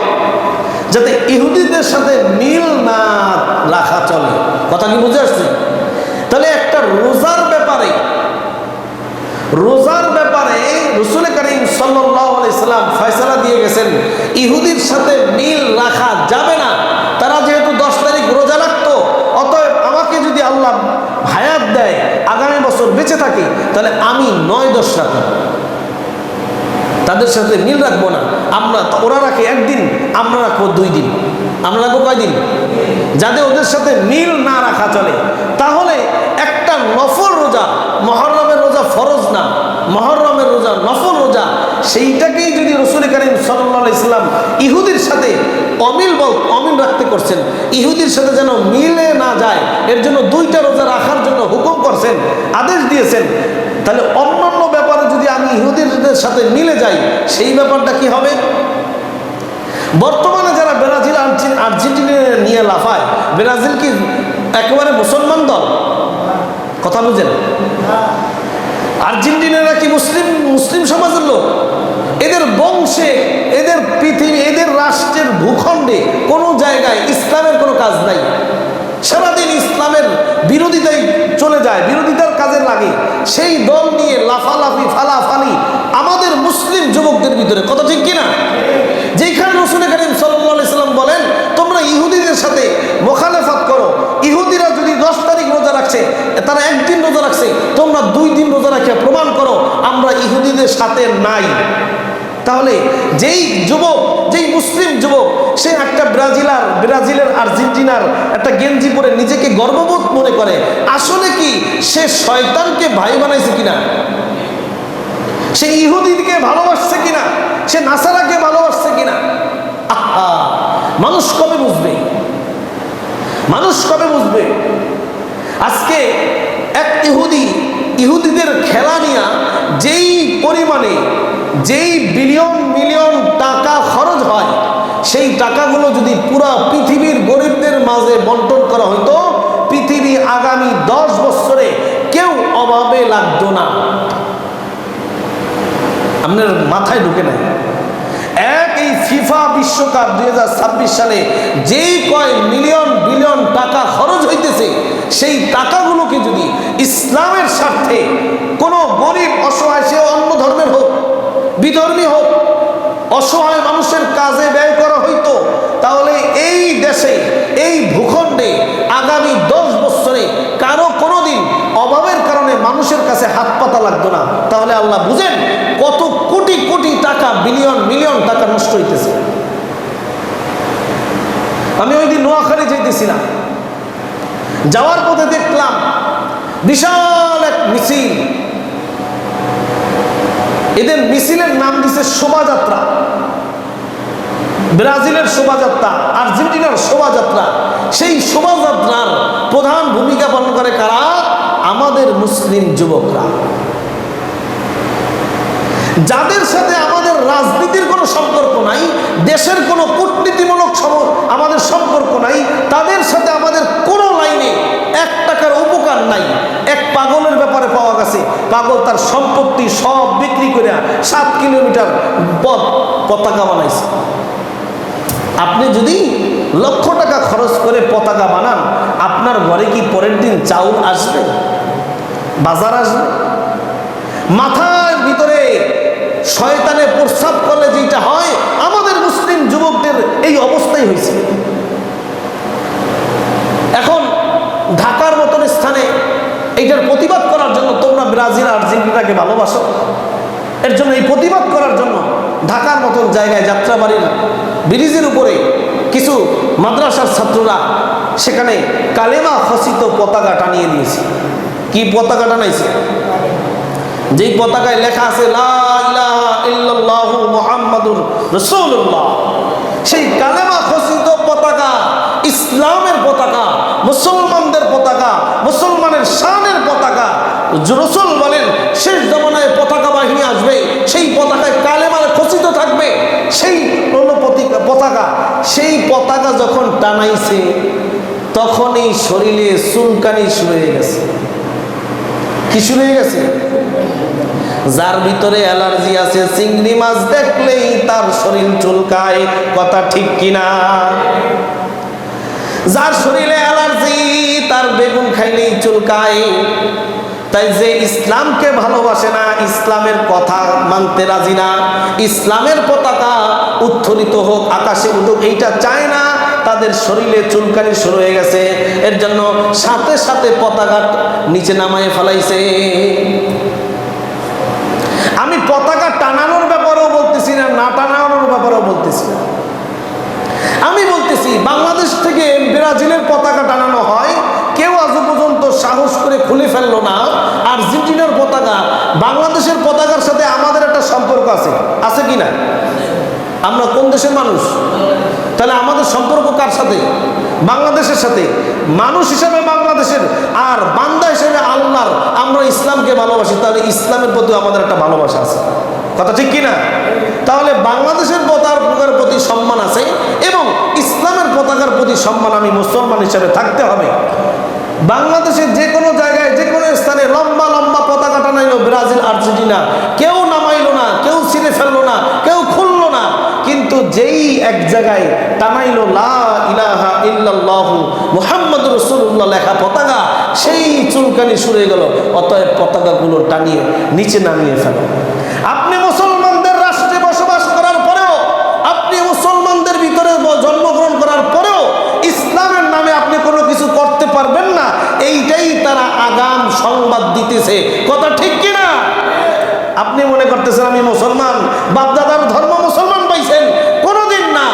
যাতে ইহুদিদের সাথে মিল না রাখা চলে। কথা কি বুঝে আসছে? তাহলে একটা রোজার ব্যাপারে রাসূল করিম সাল্লাল্লাহু আলাইহি সাল্লাম ফয়সালা দিয়ে গেছেন, ইহুদির সাথে মিল রাখা যাবে না। তারা যেহেতু 10 তারিখ রোজা রাখতো, অতএব আমাকে যদি আল্লাহ হায়াত দেয়, আগামী বছর বেঁচে থাকি, তাহলে আমি 9, 10 রাখবো, তাদের সাথে মিল রাখবো না। ওরা রাখে একদিন, আমরা রাখবো 2 দিন। আমরা রাখবো কয়দিন? যাতে ওদের সাথে মিল না রাখা চলে। তাহলে একটা নফল রোজা, মুহররমের রোজা ফরজ না, মুহররমের রোজা নফল রোজা, সেইটাকেই যদি রাসূল করিম সাল্লাল্লাহু আলাইহি সাল্লাম ইহুদির সাথে অমিল রাখতে করছেন, ইহুদির সাথে যেন মিলে না যায়, এর জন্য 2টা রোজা রাখার জন্য হুকুম করছেন, আদেশ দিয়েছেন। তাহলে অন্যান্য ব্যাপারে যদি আমি ইহুদিদের সাথে মিলে যাই, সেই ব্যাপারটা কি হবে? বর্তমানে যারা ব্রাজিল, আর্জেন্টিনা নিয়ে লাফায়, ব্রাজিল কি একেবারে মুসলমান দল? কথা বুঝেন? আর্জেন্টিনারা কি মুসলিম সমাজের লোক? এদের বংশে, এদের পৃথিবী, এদের রাষ্ট্রের ভূখণ্ডে কোনো জায়গায় ইসলামের কোনো কাজ নাই। সারাদিন ইসলামের বিরোধিতাই চলে যায়, বিরোধিতার কাজে লাগে। সেই দল নিয়ে লাফালাফি, ফালাফালি আমাদের মুসলিম যুবকদের ভিতরে। কথা ঠিক কিনা? যেখানে রাসূল করিম সাল্লাল্লাহু আলাইহি সাল্লাম বলেন, তোমরা ইহুদিদের সাথে মুখালেফাত করো, ইহুদিরা যদি 10 তারিখ রোজা রাখছে, তারা একদিন রোজা রাখছে, তোমরা 2 দিন রোজা রাখে প্রমাণ করো আমরা ইহুদিদের সাথে নাই। তাহলে যেই যুবক, যেই মুসলিম যুবক, সে একটা ব্রাজিলের আর্জেন্টিনার একটা গেঞ্জি পরে নিজেকে গর্ববোধ মনে করে, আসলে কি সে শয়তানকে ভাই বানাইছে কিনা? সে ইহুদিকে ভালোবাসছে কিনা? সে নাসারাকে ভালোবাসছে কিনা? আহা, মানুষ কবে বুঝবে? মানুষ কবে বুঝবে? আজকে এক ইহুদিদের খেলা নিয়ে যেই পরিমাণে, যেই বিলিয়ন মিলিয়ন টাকা খরচ হয়, সেই টাকাগুলো যদি পুরো পৃথিবীর গরিবদের মাঝে বন্টন করা হইতো, পৃথিবী আগামী 10 বছরে কেউ অভাবে লাগতো না। আপনার মাথায় ঢুকে নাই? এই ফিফা বিশ্বকাপ 2026 সালে যেই কয় মিলিয়ন বিলিয়ন টাকা খরচ হইতেছে, সেই টাকাগুলোকে যদি ইসলামের স্বার্থে কোনো গরিব অসহায়, সে অন্য ধর্মের হোক, বিধর্মী হোক, অসহায় মানুষের কাজে ব্যয় করা হইতো, তাহলে এই দেশে, এই ভূখণ্ডে আগামী 10 বছরে কারো কোনোদিন অভাবের কারণে মানুষের কাছে হাত পাতা লাগতো না। তাহলে আল্লাহ বুঝেন কত কোটি কোটি টাকা, বিলিয়ন মিলিয়ন টাকা নষ্ট হইতেছে। আমি ওই দিন নোয়াখালী যাইতেছিলাম, যাওয়ার পথে দেখলাম বিশাল এক মিছিল। এদের মিছিলের নাম দিছে শোভাযাত্রা। ব্রাজিলের শোভাযাত্রা, আর্জেন্টিনার শোভাযাত্রা। সেই শোভাযাত্রার প্রধান ভূমিকা পালন করে কারা? আমাদের মুসলিম যুবকরা, যাদের সাথে আমাদের রাজনীতির কোনো সম্পর্ক নাই, দেশের কোনো কূটনীতিমূলক আমাদের সম্পর্ক নাই, তাদের সাথে আমাদের কোনো লাইনে 1 টাকার উপকার নাই। এক পাগলের ব্যাপারে পাওয়া গেছে, পাগল তার সম্পত্তি সব বিক্রি করে 7 কিলোমিটার পথ পতাকা বানাইছে। আপনি যদি লক্ষ টাকা খরচ করে পতাকা বানান, আপনার ঘরে কি পরের দিন চাউল আসবে, বাজার আসবে? মাথার ভিতরে শয়তানে প্রস্রাব করলে যেটা হয়, আমাদের মুসলিম যুবকদের এই অবস্থাই হয়েছে। এখন ঢাকার মতন স্থানে এইটার প্রতিবাদ করার জন্য তোমরা ব্রাজিল আর্জেন্টিনাকে ভালোবাসো, এর জন্য এই প্রতিবাদ করার জন্য ঢাকার মতন জায়গায় যাত্রাবাড়ির ব্রিজের উপরে কিছু মাদ্রাসার ছাত্ররা সেখানে কালেমা খচিত পতাকা টানিয়ে দিয়েছে। কি পতাকা টানাইছে? যেই পতাকায় লেখা আছে লা ইলাহা ইল্লাল্লাহু মুহাম্মাদুর রাসূলুল্লাহ। সেই কালেমা খচিত পতাকা ইসলামের পতাকা, মুসলমানদের পতাকা, মুসলমানের শানের পতাকা। রাসূল বলেন শেষ জমানায় পতাকা বাহিনী আসবে, সেই পতাকায় কালেমা খচিত থাকবে। সেই পতাকা, সেই পতাকা যখন টানাইছে, তখনই শরীরে চুলকানি শুরু হয়ে গেছে। কি শুরু হয়ে গেছে? যার ভিতরে অ্যালার্জি আছে, চিংড়ি মাছ দেখলেই তার শরীর চুলকায়। কথা ঠিক কিনা? যার শরীরে অ্যালার্জি, তার বেগুন খাইলেই চুলকায়। তাই যে ইসলামকে ভালোবাসে না, ইসলামের কথা মানতে রাজি না, ইসলামের পতাকা উত্তোলিত হোক, আকাশে উঠুক, এইটা চায় না, তাদের শরীরে চুলকানি শুরু হয়ে গেছে। এর জন্য সাথে সাথে পতাকা নিচে নামায় ফেলাইছে। আমি পতাকা টানানোর ব্যাপারেও বলতেছি না, না টানানোর ব্যাপারেও বলতেছি না। আমি বলতেছি বাংলাদেশ থেকে ব্রাজিলের পতাকা টানানো হয়, কেউ আজ পর্যন্ত সাহস করে খুলে ফেললো না। আর্জেন্টিনার পতাকা, বাংলাদেশের পতাকার সাথে আমাদের একটা সম্পর্ক আছে, আছে কি না? আমরা কোন দেশের মানুষ? তাহলে আমাদের সম্পর্ক কার সাথে? বাংলাদেশের সাথে। মানুষ হিসেবে বাংলাদেশের, আর বান্দা হিসেবে আল্লাহর। আমরা ইসলামকে ভালোবাসি, তাহলে ইসলামের প্রতি আমাদের একটা ভালোবাসা আছে। কথা ঠিক কিনা? তাহলে বাংলাদেশের পতাকার প্রতি সম্মান আছে এবং ইসলামের পতাকার প্রতি সম্মান আমি মুসলমান হিসেবে থাকতে হবে। বাংলাদেশের যে কোনো জায়গায়, যে কোনো স্থানে লম্বা লম্বা পতাকা টানাইলো ব্রাজিল আর্জেন্টিনা, কেউ নামাইলো না, কেউ ছিঁড়ে ফেললো না, কেউ খুললো না। কিন্তু যেই এক জায়গায় টানাইলো লা ইলাহা ইল্লাল্লাহু মুহাম্মাদুর রাসূলুল্লাহ লেখা পতাকা, সেই চুলকানি শুরু হয়ে গেল। অতএব পতাকাগুলো টানিয়ে নিচে নামিয়ে ফেলো। আপনি মুসলমানদের রাষ্ট্রে বসবাস করার পরেও, আপনি মুসলমানদের ভিতরে জন্মগ্রহণ করার পরেও ইসলামের নামে আপনি কোনো কিছু করতে পারবেন না, এইটাই তারা আগাম সংবাদ দিতেছে। কথা ঠিক কিনা? আপনি মনে করতেছেন আমি মুসলমান, বাপদাদার ধর্ম মুসলমান পাইছেন, কোনোদিন না।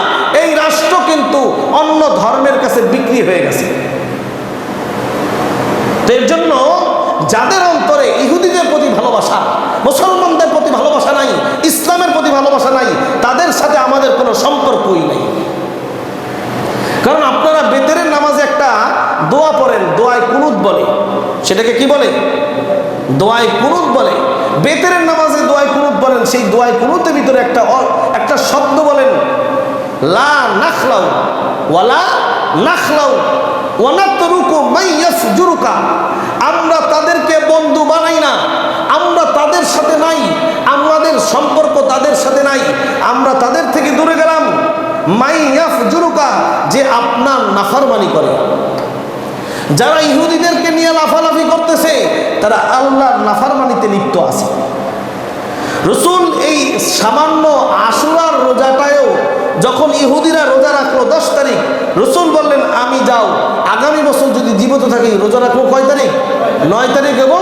এই রাষ্ট্র কিন্তু অন্য ধর্মের কাছে বিক্রি হয়ে গেছে। এর জন্য যাদের অন্তরে ইহুদিদের প্রতি ভালোবাসা, মুসলমানদের প্রতি ভালোবাসা নাই, ইসলামের প্রতি ভালোবাসা নাই, তাদের সাথে আমাদের কোনো সম্পর্কই নেই। কারণ আপনারা বেতেরের নামাজে একটা দোয়া পড়েন, দোয়ায় কুনুত বলে। সেটাকে কি বলে? দোয়ায় কুনুত বলে। বেতেরের নামাজে দোয়ায় কুনুত বলেন, সেই দোয়ায় কুনুতের ভিতরে একটা শব্দ বলেন, লা নাখলাউ ওয়ালা নাখলাউ ওয়া নাতরুকু মান ইয়াফজুরুকা। আমরা তাদেরকে বন্ধু বানাই না, আমরা তাদের সাথে নাই, আমাদের সম্পর্ক তাদের সাথে নাই, আমরা তাদের থেকে দূরে গেলাম। মান ইয়াফজুরুকা, যে আপনার নাফরমানি করে। যারা ইহুদিদেরকে নিয়ে লাফালাফি করতেছে তারা আল্লাহর নাফরমানিতে লিপ্ত আছে। রাসূল এই সামান্য আশুরার রোজাটায়ও যখন ইহুদিরা রোজা রাখলো 10 তারিখ, রাসূল বললেন আমি যাও, আগামী বছর যদি জীবিত থাকি রোজা রাখবো কয় তারিখ? 9 তারিখ এবং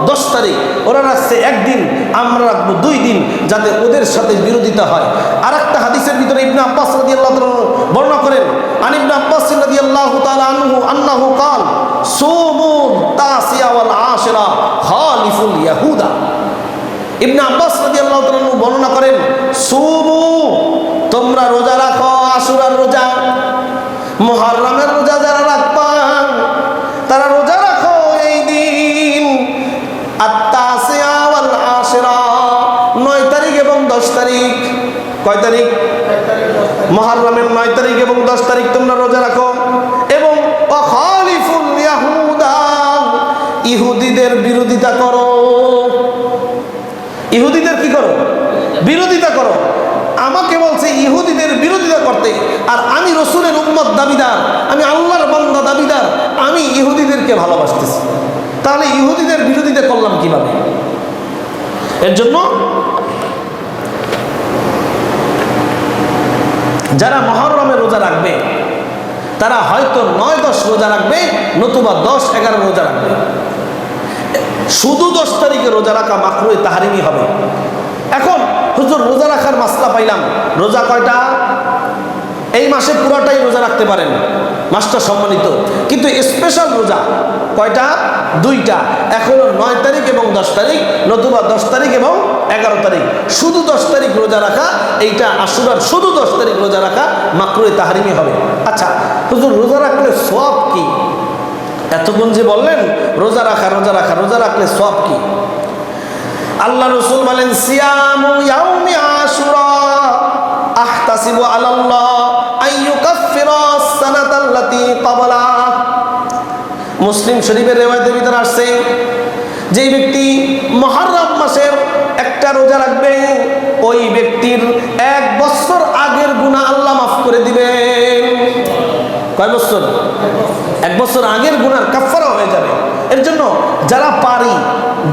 10 তারিখ। ওরা রাখছে একদিন, আমরা রাখবো 2 দিন, যাতে ওদের সাথে বিরোধিতা হয়। আর একটা হাদিসের ভিতরে ইবনে আব্বাস রাদিয়াল্লাহু তাআলা বর্ণনা করেন, আন ইবনে আব্বাস রাদিয়াল্লাহু তাআলা আন্নাহু قال সুমু তাসিয়া ওয়াল আশিরা খালিফুল ইয়াহুদা। ইবনে আব্বাস রাদিয়াল্লাহু তাআলা বর্ণনা করেন, সুমু, তোমরা রোজা রাখো, আশুরার রোজা, মুহররমের রোজা যারা রাখবা তারা রোজা রাখো এই দিন। আত-তাসিয়া ওয়াল আশিরা, 9 তারিখ এবং 10 তারিখ। কয় তারিখ? মুহররমের 9 তারিখ এবং 10 তারিখ তোমরা রোজা রাখো। এবং খালিফুল ইয়াহুদা, ইহুদিদের বিরোধিতা করো। ইহুদিদের কি করো? বিরোধিতা করো। আমাকে বলছে ইহুদিদের বিরোধিতা করতে, আর আমি রাসূলের উম্মত দাবিদার, আমি আল্লাহর বান্দা দাবিদার, আমি ইহুদিদেরকে ভালোবাসতেছি। তাহলে ইহুদিদের বিরোধিতা করলাম কিভাবে? এর জন্য যারা মুহররমে রোজা রাখবে তারা হয়তো 9-10 রোজা রাখবে, নতুবা 10-11 রোজা রাখবে। শুধু 10 তারিখে রোজা রাখা মাকরুহে তাহরিমি হবে। এখন হুজুর রোজা রাখার মাসলা পাইলাম, রোজা কয়টা? এই মাসে পুরাটাই রোজা রাখতে পারেন, মাসটা সম্মানিত, কিন্তু স্পেশাল রোজা কয়টা? 2টা। এখন 9 তারিখ এবং 10 তারিখ, নতুবা 10 তারিখ এবং 11 তারিখ। শুধু 10 তারিখ রোজা রাখা, এইটা আশুরার শুধু 10 তারিখ রোজা রাখা মাকরুহে তাহরিমি হবে। আচ্ছা হুজুর রোজা রাখলে সওয়াব কি? এতক্ষণ যে বললেন রোজা রাখা রোজা রাখা, রোজা রাখলে সওয়াব কি? আল্লাহ রাসূল বলেন, সিয়ামু ইয়াউমি আশুরা আহতাসিবু আলাল্লাহ আইয়ুকাফিরা আস-সানাতাল্লাতী ক্বাবলা। মুসলিম শরীফের রিওয়ায়াতের ভিতরে আসছে, যেই ব্যক্তি মুহররম মাসের একটা রোজা রাখবে, ওই ব্যক্তির 1 বছর আগের গুনাহ আল্লাহ মাফ করে দিবেন। কয় বছর? 1 বছর আগের গুনার কাফারা হয়ে যাবে। এর জন্য যারা পারি,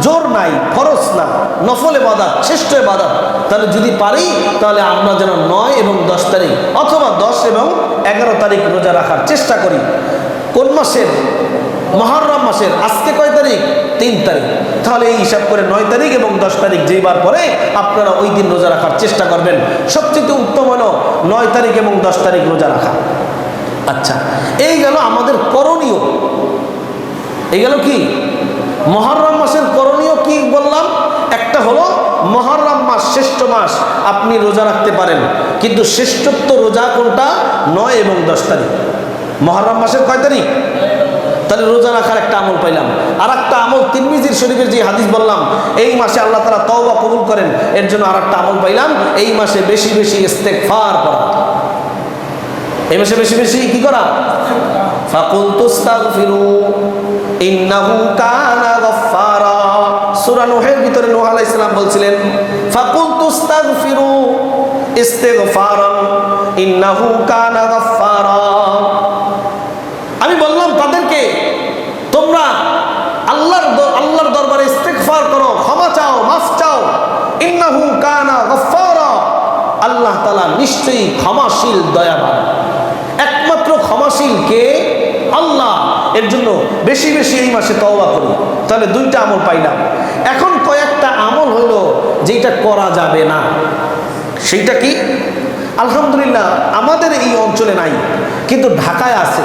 জোর নাই, ফরজ না, নফল ইবাদত, শ্রেষ্ঠ ইবাদত, তাহলে যদি পারি তাহলে আমরা যেন 9 এবং 10 তারিখ অথবা 10 এবং 11 তারিখ রোজা রাখার চেষ্টা করি। কোন মাসের? মুহররম মাসের। আজকে কয় তারিখ? 3 তারিখ। তাহলে এই হিসাব করে 9 তারিখ এবং 10 তারিখ যেইবার পরে আপনারা ওই দিন রোজা রাখার চেষ্টা করবেন। সবচেয়ে উত্তম হলো 9 তারিখ এবং 10 তারিখ রোজা রাখা। আচ্ছা, এই গেল আমাদের করণীয়। এই গেল কি? মুহররম মাসের করণীয় কি বললাম? একটা হলো মুহররম মাস শ্রেষ্ঠ মাস, আপনি রোজা রাখতে পারেন, কিন্তু শ্রেষ্ঠত্ব রোজা কোনটা? 9 এবং 10 তারিখ। মুহররম মাসের কয় তারিখ? তাহলে রোজা রাখার একটা আমল পাইলাম। আর একটা আমল তিরমিজি শরীফের যে হাদিস বললাম, এই মাসে আল্লাহ তাআলা তওবা কবুল করেন, এর জন্য আর একটা আমল পাইলাম, এই মাসে বেশি বেশি ইস্তেগফার করা। এই মাসে বেশি বেশি কি করা? ফাকুলতু আস্তাগফিরু ইন্নাহু কানা গাফফারা। সূরা নূহের ভিতরে নূহ আলাইহিস সালাম বলছিলেন, ফাকুলতু আস্তাগফিরু ইস্তিগফারান ইন্নাহু কানা গাফফারা। আমি বললাম তাদেরকে, তোমরা আল্লাহর দরবারে ইস্তিগফার করো, ক্ষমা চাও, মাফ চাও। ইন্নাহু কানা গাফফারা, আল্লাহ তাআলা নিশ্চয়ই ক্ষমাশীল, দয়াবান। একমাত্র ক্ষমাশীল কে? আল্লাহ। এর জন্য বেশি বেশি এই মাসে তওবা করি। তাহলে 2টা আমল পাইলাম। এখন কয়েকটা আমল হলো যেটা করা যাবে না। সেইটা কি? আলহামদুলিল্লাহ আমাদের এই অঞ্চলে নাই, কিন্তু ঢাকায় আছে,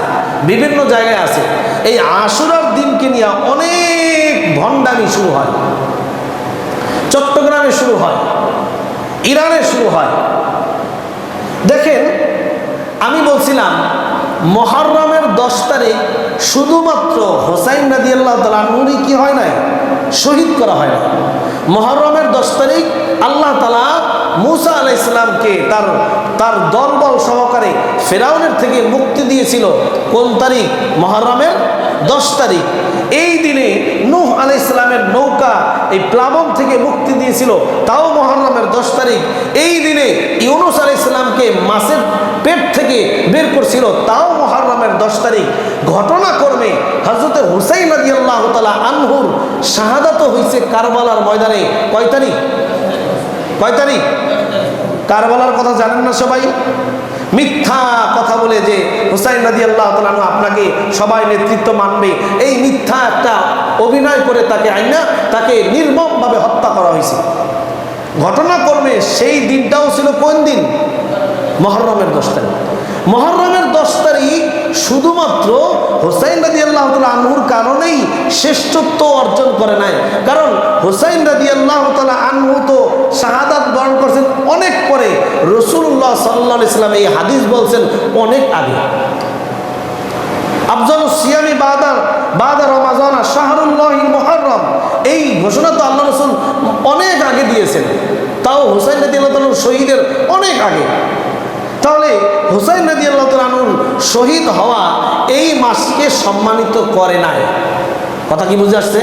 বিভিন্ন জায়গায় আছে। এই আশুরার দিনকে নিয়ে অনেক ভণ্ডামি শুরু হয়। চট্টগ্রামে শুরু হয়, ইরানে শুরু হয়। দেখেন, আমি বলছিলাম মুহররমের 10 তারিখ শুধুমাত্র হোসাইন রাদিয়াল্লাহু তাআলা আনহুরই কি হয় নাই? শহীদ করা হয় না। মুহররমের 10 তারিখ আল্লাহ তাআলা মূসা আলাইহিস সালামকে তার দলবল সহকারে ফেরাউনের থেকে মুক্তি দিয়েছিল। কোন তারিখ? মুহররমের 10 তারিখ। এই দিনে নূহ আলাইহিস সালামের নৌকা এই প্লাবন থেকে মুক্তি দিয়েছিল, তাও মুহররমের 10 তারিখ। এই দিনে ইউনূস আলাইহিস সালামকে মাছের পেট থেকে বের করছিল, তাও মুহররমের 10 তারিখ। ঘটনাক্রমে হযরত হুসাইন রাদিয়াল্লাহু তাআলা আনহুর শাহাদাত হয়েছে কারবালার ময়দানে। কয় তারিখ? কয় তারিখ? কারবালার কথা জানেন না সবাই? মিথ্যা কথা বলে যে হুসাইন রাদিয়াল্লাহু তাআলা আনহু আপনাকে সবাই নেতৃত্ব মানবে, এই মিথ্যা একটা অভিনয় করে তাকে নির্মমভাবে হত্যা করা হয়েছে। ঘটনাক্রমে সেই দিনটাও ছিল কোন দিন? মুহররমের 10 তারিখ। মুহররমের 10 তারিখ শুধুমাত্র হুসাইন রাদিয়াল্লাহু তাআলা আনহুর কারণেই শ্রেষ্ঠত্ব অর্জন করে নাই, কারণ হুসাইন রাদিয়াল্লাহু তাআলা আনহু তো শাহাদাত বরণ করেছেন অনেক পরে। রাসূলুল্লাহ সাল্লাল্লাহু আলাইহি ওয়াসাল্লাম এই হাদিস বলছেন অনেক আগে। আফজালুস সিয়ামি বাদা রমাজান শাহরুল্লাহিল মুহররম, এই ঘোষণা তো আল্লাহ রাসূল অনেক আগে দিয়েছেন, তাও হুসাইন রাদিয়াল্লাহু তাআলা শহীদের অনেক আগে। তাহলে হুসাইন রাদিয়াল্লাহু তাআলা আনহু শহীদ হওয়া এই মাসকে সম্মানিত করে নাই। কথা কি বুঝে আসছে?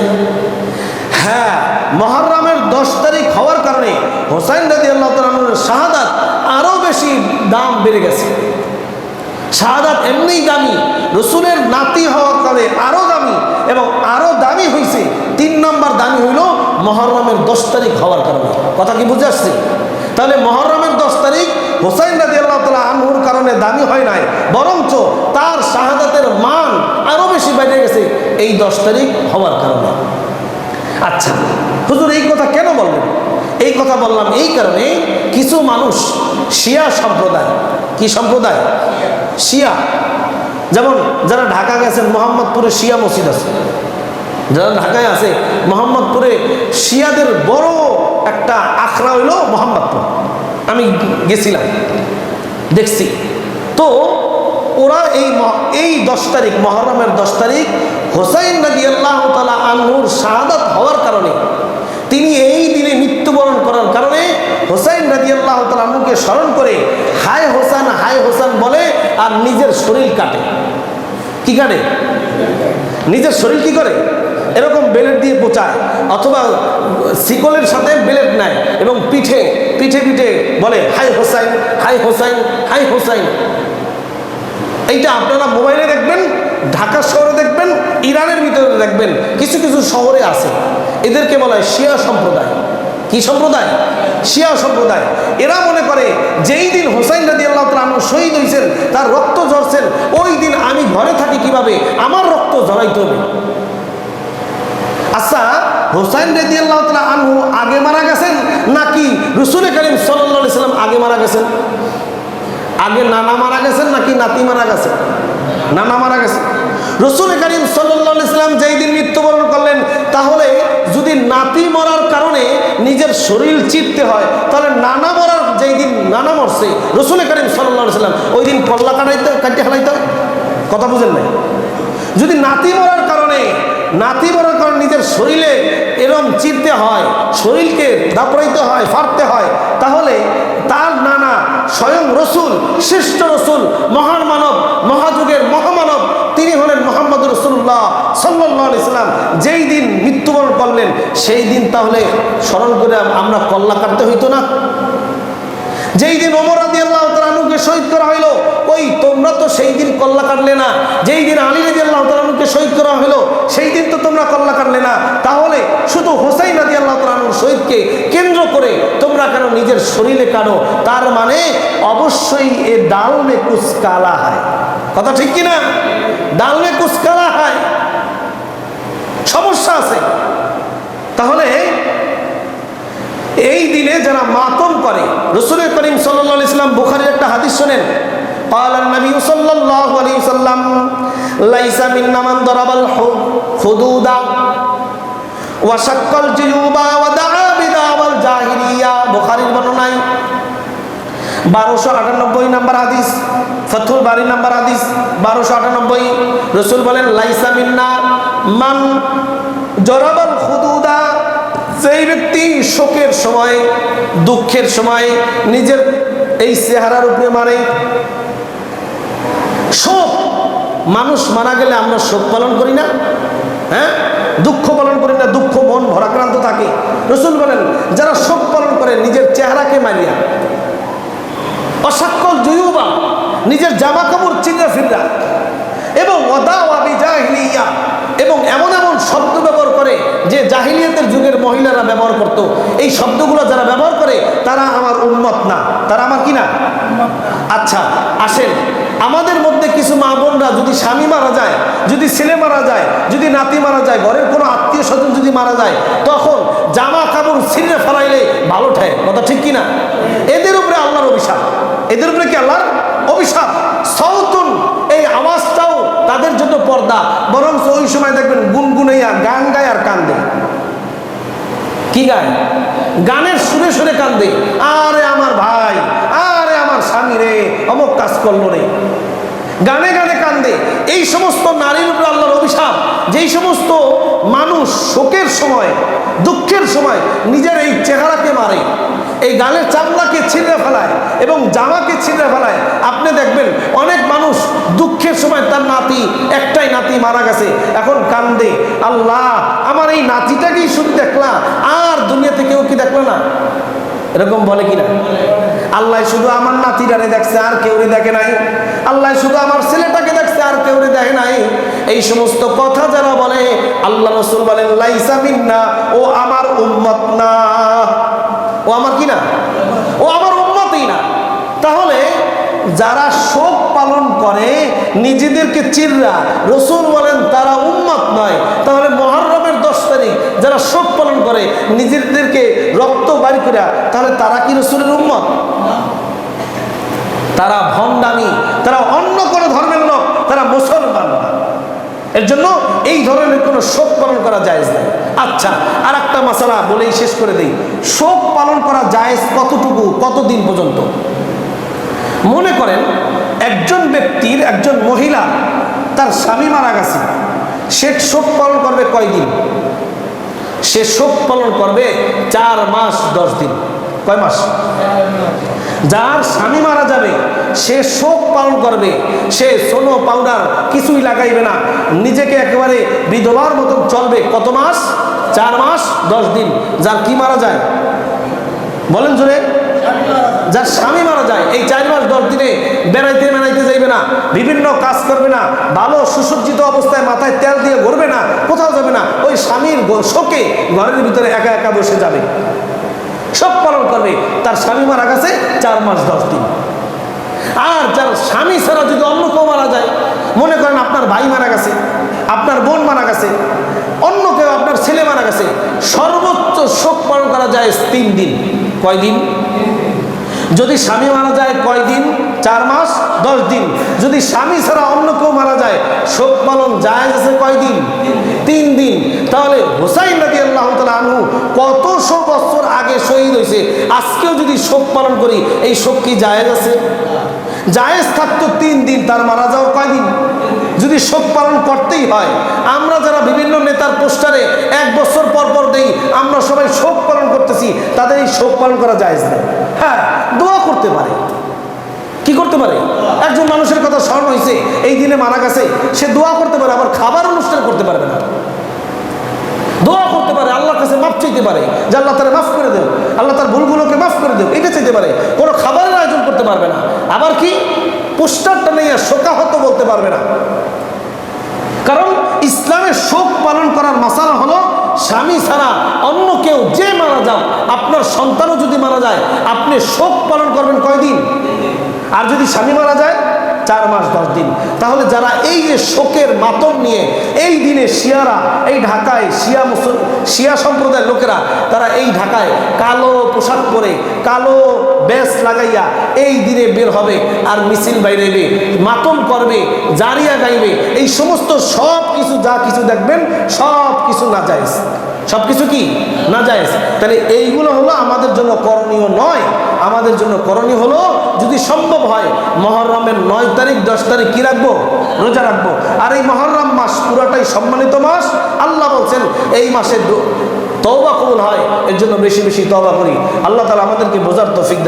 হ্যাঁ, মুহররমের 10 তারিখ হওয়ার কারণে হুসাইন রাদিয়াল্লাহু তাআলা আনহুর শাহাদাত আরো বেশি দাম বেড়ে গেছে। শাহাদাত এমনিই দামি, রাসূলের নাতি হওয়ার কারণে আরো দামি, এবং আরো দামি হয়েছে 3 নম্বর দামি হইল মুহররমের 10 তারিখ হওয়ার কারণে। কথা কি বুঝে আসছে? তাহলে মুহররমের 10 তারিখ হুসাইন রাদিয়াল্লাহু তাআলা আনহুর কারণে দামি হয় নাই, বরঞ্চ তার শাহাদাতের মান আরো বেশি বেড়ে গেছে এই 10 তারিখ হওয়ার কারণে। আচ্ছা হুজুর, এই কথা কেন বললেন? এই কথা বললাম এই কারণে, কিছু মানুষ শিয়া সম্প্রদায়, কি সম্প্রদায়? শিয়া। যেমন যারা ঢাকা গেছেন, মোহাম্মদপুরে শিয়া মসজিদ আছে। যারা ঢাকায় আছে, মোহাম্মদপুরে শিয়াদের বড় একটা আখড়া হইল মোহাম্মদপুর। আমি গেছিলাম, দেখছি। তো ওরা এই 10 তারিখ, মুহররমের 10 তারিখ হুসাইন রাদিয়াল্লাহু তাআলা আনহুর শাহাদাত হওয়ার কারণে, তিনি এই দিনে মৃত্যুবরণ করার কারণে হুসাইন রাদিয়াল্লাহু তাআলা আনহুকে স্মরণ করে হায় হোসেন বলে আর নিজের শরীর কাটে। কি কাটে? নিজের শরীর কি করে? এরকম বেলেট দিয়ে পোঁচায়, অথবা শিকলের সাথে বেলেট নেয় এবং পিঠে বলে হাই হোসাইন। এইটা আপনারা মোবাইলে দেখবেন, ঢাকা শহরে দেখবেন, ইরানের ভিতরে দেখবেন, কিছু কিছু শহরে আছে। এদেরকে বলা হয় শিয়া সম্প্রদায়। কি সম্প্রদায়? শিয়া সম্প্রদায়। এরা মনে করে যেই দিন হুসাইন রাদিয়াল্লাহু তাআলা আনহু শহীদ হয়েছেন, তার রক্ত ঝরছেন, ওই দিন আমি ঘরে থাকি কিভাবে, আমার রক্ত ঝরাইতে হবে। আচ্ছা, হুসাইন রাদিয়াল্লাহু তাআলা আনহু আগে মারা গেছেন নাকি রাসূল করিম সাল্লাল্লাহু আলাইহি ওয়াসাল্লাম আগে মারা গেছেন? আগে নানা মারা গেছেন নাকি নাতি মারা গেছেন? নানা মারা গেছেন। রাসূল করিম সাল্লাল্লাহু আলাইহি ওয়াসাল্লাম যেই দিন মৃত্যুবরণ করলেন, তাহলে যদি নাতি মরার কারণে নিজের শরীর চিরতে হয়, তাহলে নানা মরার যেই দিন নানা মরছে রাসূল করিম সাল্লাল্লাহু আলাইহি ওয়াসাল্লাম ওই দিন কল্লা কাটতে ফেলাইতে। কথা বুঝেন নাই? যদি নাতি মরার কারণে নিজের শরীরে এরম চিরতে হয়, শরীরকে দাপড়াইতে হয়, ফাড়তে হয়, তাহলে তার নানা স্বয়ং রসুল, শ্রেষ্ঠ রসুল, মহান মানব, মহাযুগের মহামানব, তিনি হলেন মুহাম্মদ রাসূলুল্লাহ সাল্লাল্লাহু আলাইহি ওয়াসাল্লাম, যেই দিন মৃত্যুবরণ করলেন সেই দিন তাহলে স্মরণ করে আমরা কল্লা কাটতে হইতো না? যেই দিন ওমর রাদিয়াল্লাহু তাআলা আনহুকে শহীদ করা হলো, ওই তোমরা তো সেই দিন কল্লা কাটলে না। যেই দিন আলী রাদিয়াল্লাহু তাআলা আনহুকে শহীদ করা হলো, সেই দিন তো তোমরা কল্লা কাটলে না। তাহলে শুধু হুসাইন রাদিয়াল্লাহু তাআলা আনহুর শহীদকে কেন্দ্র করে তোমরা কেন নিজের শরীরে কাটো? তার মানে অবশ্যই এ ডাল মে কুছ কালা হয়। কথা ঠিক কিনা? ডাল মে কুছ কালা হয়, সমস্যা আছে। তাহলে এই দিনে যারা মাতম করে, রাসূল করিম সাল্লাল্লাহু আলাইহি ওয়াসাল্লাম, বুখারীর একটা হাদিস শুনেন, قال النبي صلى الله عليه وسلم ليس منا من ضرب الحدود وشق الجيوب ودعا بدعوى الجاهلية। বুখারীর বর্ণনায় 1298 নম্বর হাদিস, ফাতহুল বারী নম্বর হাদিস 1298। রাসূল বলেন লাইসা মিন্না মান জরাবাল খুদুদা, যেই ব্যক্তি শোকের সময়, দুঃখের সময় নিজের এই চেহারার উপরে মারে। শোক, মানুষ মারা গেলে আমরা শোক পালন করি না? হ্যাঁ, দুঃখ পালন করি না? দুঃখ মন ভরাক্রান্ত থাকে। রাসূল বলেন, যারা শোক পালন করে নিজের চেহারাকে মারিয়া, অসাক্কল জুয়ুবা, নিজের জামা কাপড় চিন্তা ফিররা, এবং জাহিলিয়া, এবং এমন এমন শব্দ ব্যবহার করে যে জাহিলিয়াতের যুগের মহিলারা ব্যবহার করত। এই শব্দগুলো যারা ব্যবহার করে তারা আমার উম্মত না, তারা আমার কি না? আচ্ছা আসেন, আমাদের মধ্যে কিছু মা বোনরা যদি স্বামী মারা যায়, যদি ছেলে মারা যায়, যদি নাতি মারা যায়, ঘরের কোনো আত্মীয় স্বজন যদি মারা যায়, তখন জামা কাপড় ছিঁড়ে ফেলাইলে ভালো ঠায়, কথা ঠিক কিনা? এদের উপরে আল্লাহর অভিশাপ। এদের উপরে কি আল্লাহর অভিশাপ? সাউতুন, এই আওয়াজটাও তাদের জন্য পর্দা। বরং ওই সময় দেখবেন গুনগুনাইয়া গান গায় আর কান্দে। কি গায়? গানের সুরে সুরে কান্দে, আরে আমার ভাই, আরে আমার স্বামী রে, অমুক কাজ করলো রে, গানে গানে কান্দে। এই সমস্ত নারীর উপরে আল্লাহর অভিশাপ। যেই সমস্ত মানুষ শোকের সময়, দুঃখের সময় নিজের এই চেহারাকে মারে, এই গালের চামড়াকে ছিঁড়ে ফেলায় এবং জামাকে ছিঁড়ে ফেলায়। আপনি দেখবেন অনেক মানুষ দুঃখের সময় তার নাতি, একটাই নাতি মারা গেছে, এখন কান্দে, আল্লাহ আমার এই নাতিটাকেই শুধু দেখলাম, আর দুনিয়াতে কেউ কি দেখলো না? এরকম বলে কিনা? আল্লাহ শুধু আমার নাতিটারে দেখছে, আর কেউরে দেখে নাই। আল্লাহ শুধু আমার ছেলেটাকে দেখছে, আর কেউরে দেখে নাই। এই সমস্ত কথা যারা বলে, আল্লাহ রাসূল বলেন, লাইসা মিন্না, ও আমার উম্মত না। ও আমার কি না? ও আমার উম্মতই না। তাহলে যারা শোক পালন করে নিজেদেরকে চিররা, রাসূল বলেন তারা উম্মত নয়। তাহলে মুহররমের 10 তারিখ যারা শোক পালন করে নিজেদেরকে রক্ত বাড়ি করে, তাহলে তারা কি রাসূলের উম্মত? তারা ভণ্ডামি, তারা অন্য কোনো ধর্মের লোক, তারা মুসলমান না। এর জন্য এই ধরনের কোনো শোক পালন করা জায়েজ নেই। আচ্ছা, আর একটা মাসালা বলেই শেষ করে দেই। শোক পালন করা জায়েজ কতটুকু, কতদিন পর্যন্ত? মনে করেন একজন ব্যক্তির, একজন মহিলা তার স্বামী মারা গেছে, সে শোক পালন করবে কয়দিন? সে শোক পালন করবে 4 মাস 10 দিন। কয় মাস? যার স্বামী মারা যাবে সে শোক পালন করবে, সে সোনো পাউডার কিছুই লাগাইবে না, নিজেকে একেবারে বিধবার মতন চলবে। কত মাস? 4 মাস 10 দিন। যার কি মারা যায় বলেন জোরে? যার স্বামী মারা যায়, এই 4 মাস 10 দিনে বেড়াইতে বেড়াইতে যাইবে না, বিভিন্ন কাজ করবে না, ভালো সুসজ্জিত অবস্থায় মাথায় তেল দিয়ে ঘুরবে না, কোথাও যাবে না। ওই স্বামীর শোকে ঘরের ভিতরে একা একা বসে যাবে, শোক পালন করবে। তার স্বামী মারা গেছে 4 মাস 10 দিন। আর যার স্বামী ছাড়া যদি অন্য কেউ মারা যায়, মনে করেন আপনার ভাই মারা গেছে, আপনার বোন মারা গেছে, অন্য কেউ, আপনার ছেলে মারা গেছে, সর্বোচ্চ শোক পালন করা যায় 3 দিন। কয়দিন? যদি স্বামী মারা যায় কয়দিন? 4 মাস 10 দিন। যদি স্বামী ছাড়া অন্য কেউ মারা যায়, শোক পালন জায়েজ আছে কয়দিন? 3 দিন। তাহলে হুসাইন রাদিয়াল্লাহু তাআলা আনহু কতশো বছর আগে শহীদ হয়েছে, আজকেও যদি শোক পালন করি, এই শোক কি জায়েজ আছে? জায়েজ থাকতো 3 দিন, তার মারা যাওয়ার কয়দিন? যদি শোক পালন করতেই হয়, আমরা যারা বিভিন্ন নেতার পোস্টারে 1 বছর পর পর দেই, আমরা সবাই শোক পালন করতেছি, তাদের এই শোক পালন করা জায়েজ নেই। হ্যাঁ, দোয়া করতে পারে। কি করতে পারে? একজন মানুষের কথা স্মরণ হয়েছে, এই দিনে মারা গেছে, সে দোয়া করতে পারে, আবার খাবার অনুষ্ঠান করতে পারবে না। দোয়া করতে পারে, আল্লাহর কাছে মাফ চাইতে পারে যে আল্লাহ তারা মাফ করে দেব, আল্লাহ তার ভুলগুলোকে মাফ করে দেব, এটা চাইতে পারে। কোনো খাবারের আয়োজন করতে পারবে না। আবার কি পোস্টারটা নিয়ে শোকাহত বলতে পারবে না। কারণ ইসলামের শোক পালন করার মাসালা হলো, স্বামী ছাড়া অন্য কেউ যে মারা যাও, আপনার সন্তানও যদি মারা যায়, আপনি শোক পালন করবেন কয়দিন? আর যদি স্বামী মারা যায় 4 মাস 10 দিন। তাহলে যারা এই যে শোকের মাতম নিয়ে এই দিনে শিয়ারা, এই ঢাকায় শিয়া সম্প্রদায়ের লোকেরা, তারা এই ঢাকায় কালো পোশাক পরে, কালো বেশ লাগাইয়া এই দিনে বের হবে আর মিছিল বাইরেবে, মাতম করবে, জারিয়া গাইবে, এই সমস্ত সব কিছু যা কিছু দেখবেন সব কিছু নাজায়েজ। সব কিছু কি নাজায়েজ। তাহলে এইগুলো হলো আমাদের জন্য করণীয় নয়। আমাদের জন্য করণীয় হলো, যদি সম্ভব হয় মুহররমের 9 তারিখ 10 তারিখ কি রাখবো? রোজা রাখবো। আর এই মুহররম মাস পুরাটাই সম্মানিত মাস। আল্লাহ বলছেন এই মাসে তওবা কবুল হয়, এর জন্য বেশি বেশি তওবা করি। আল্লাহ তাআলা আমাদেরকে বোঝার তৌফিক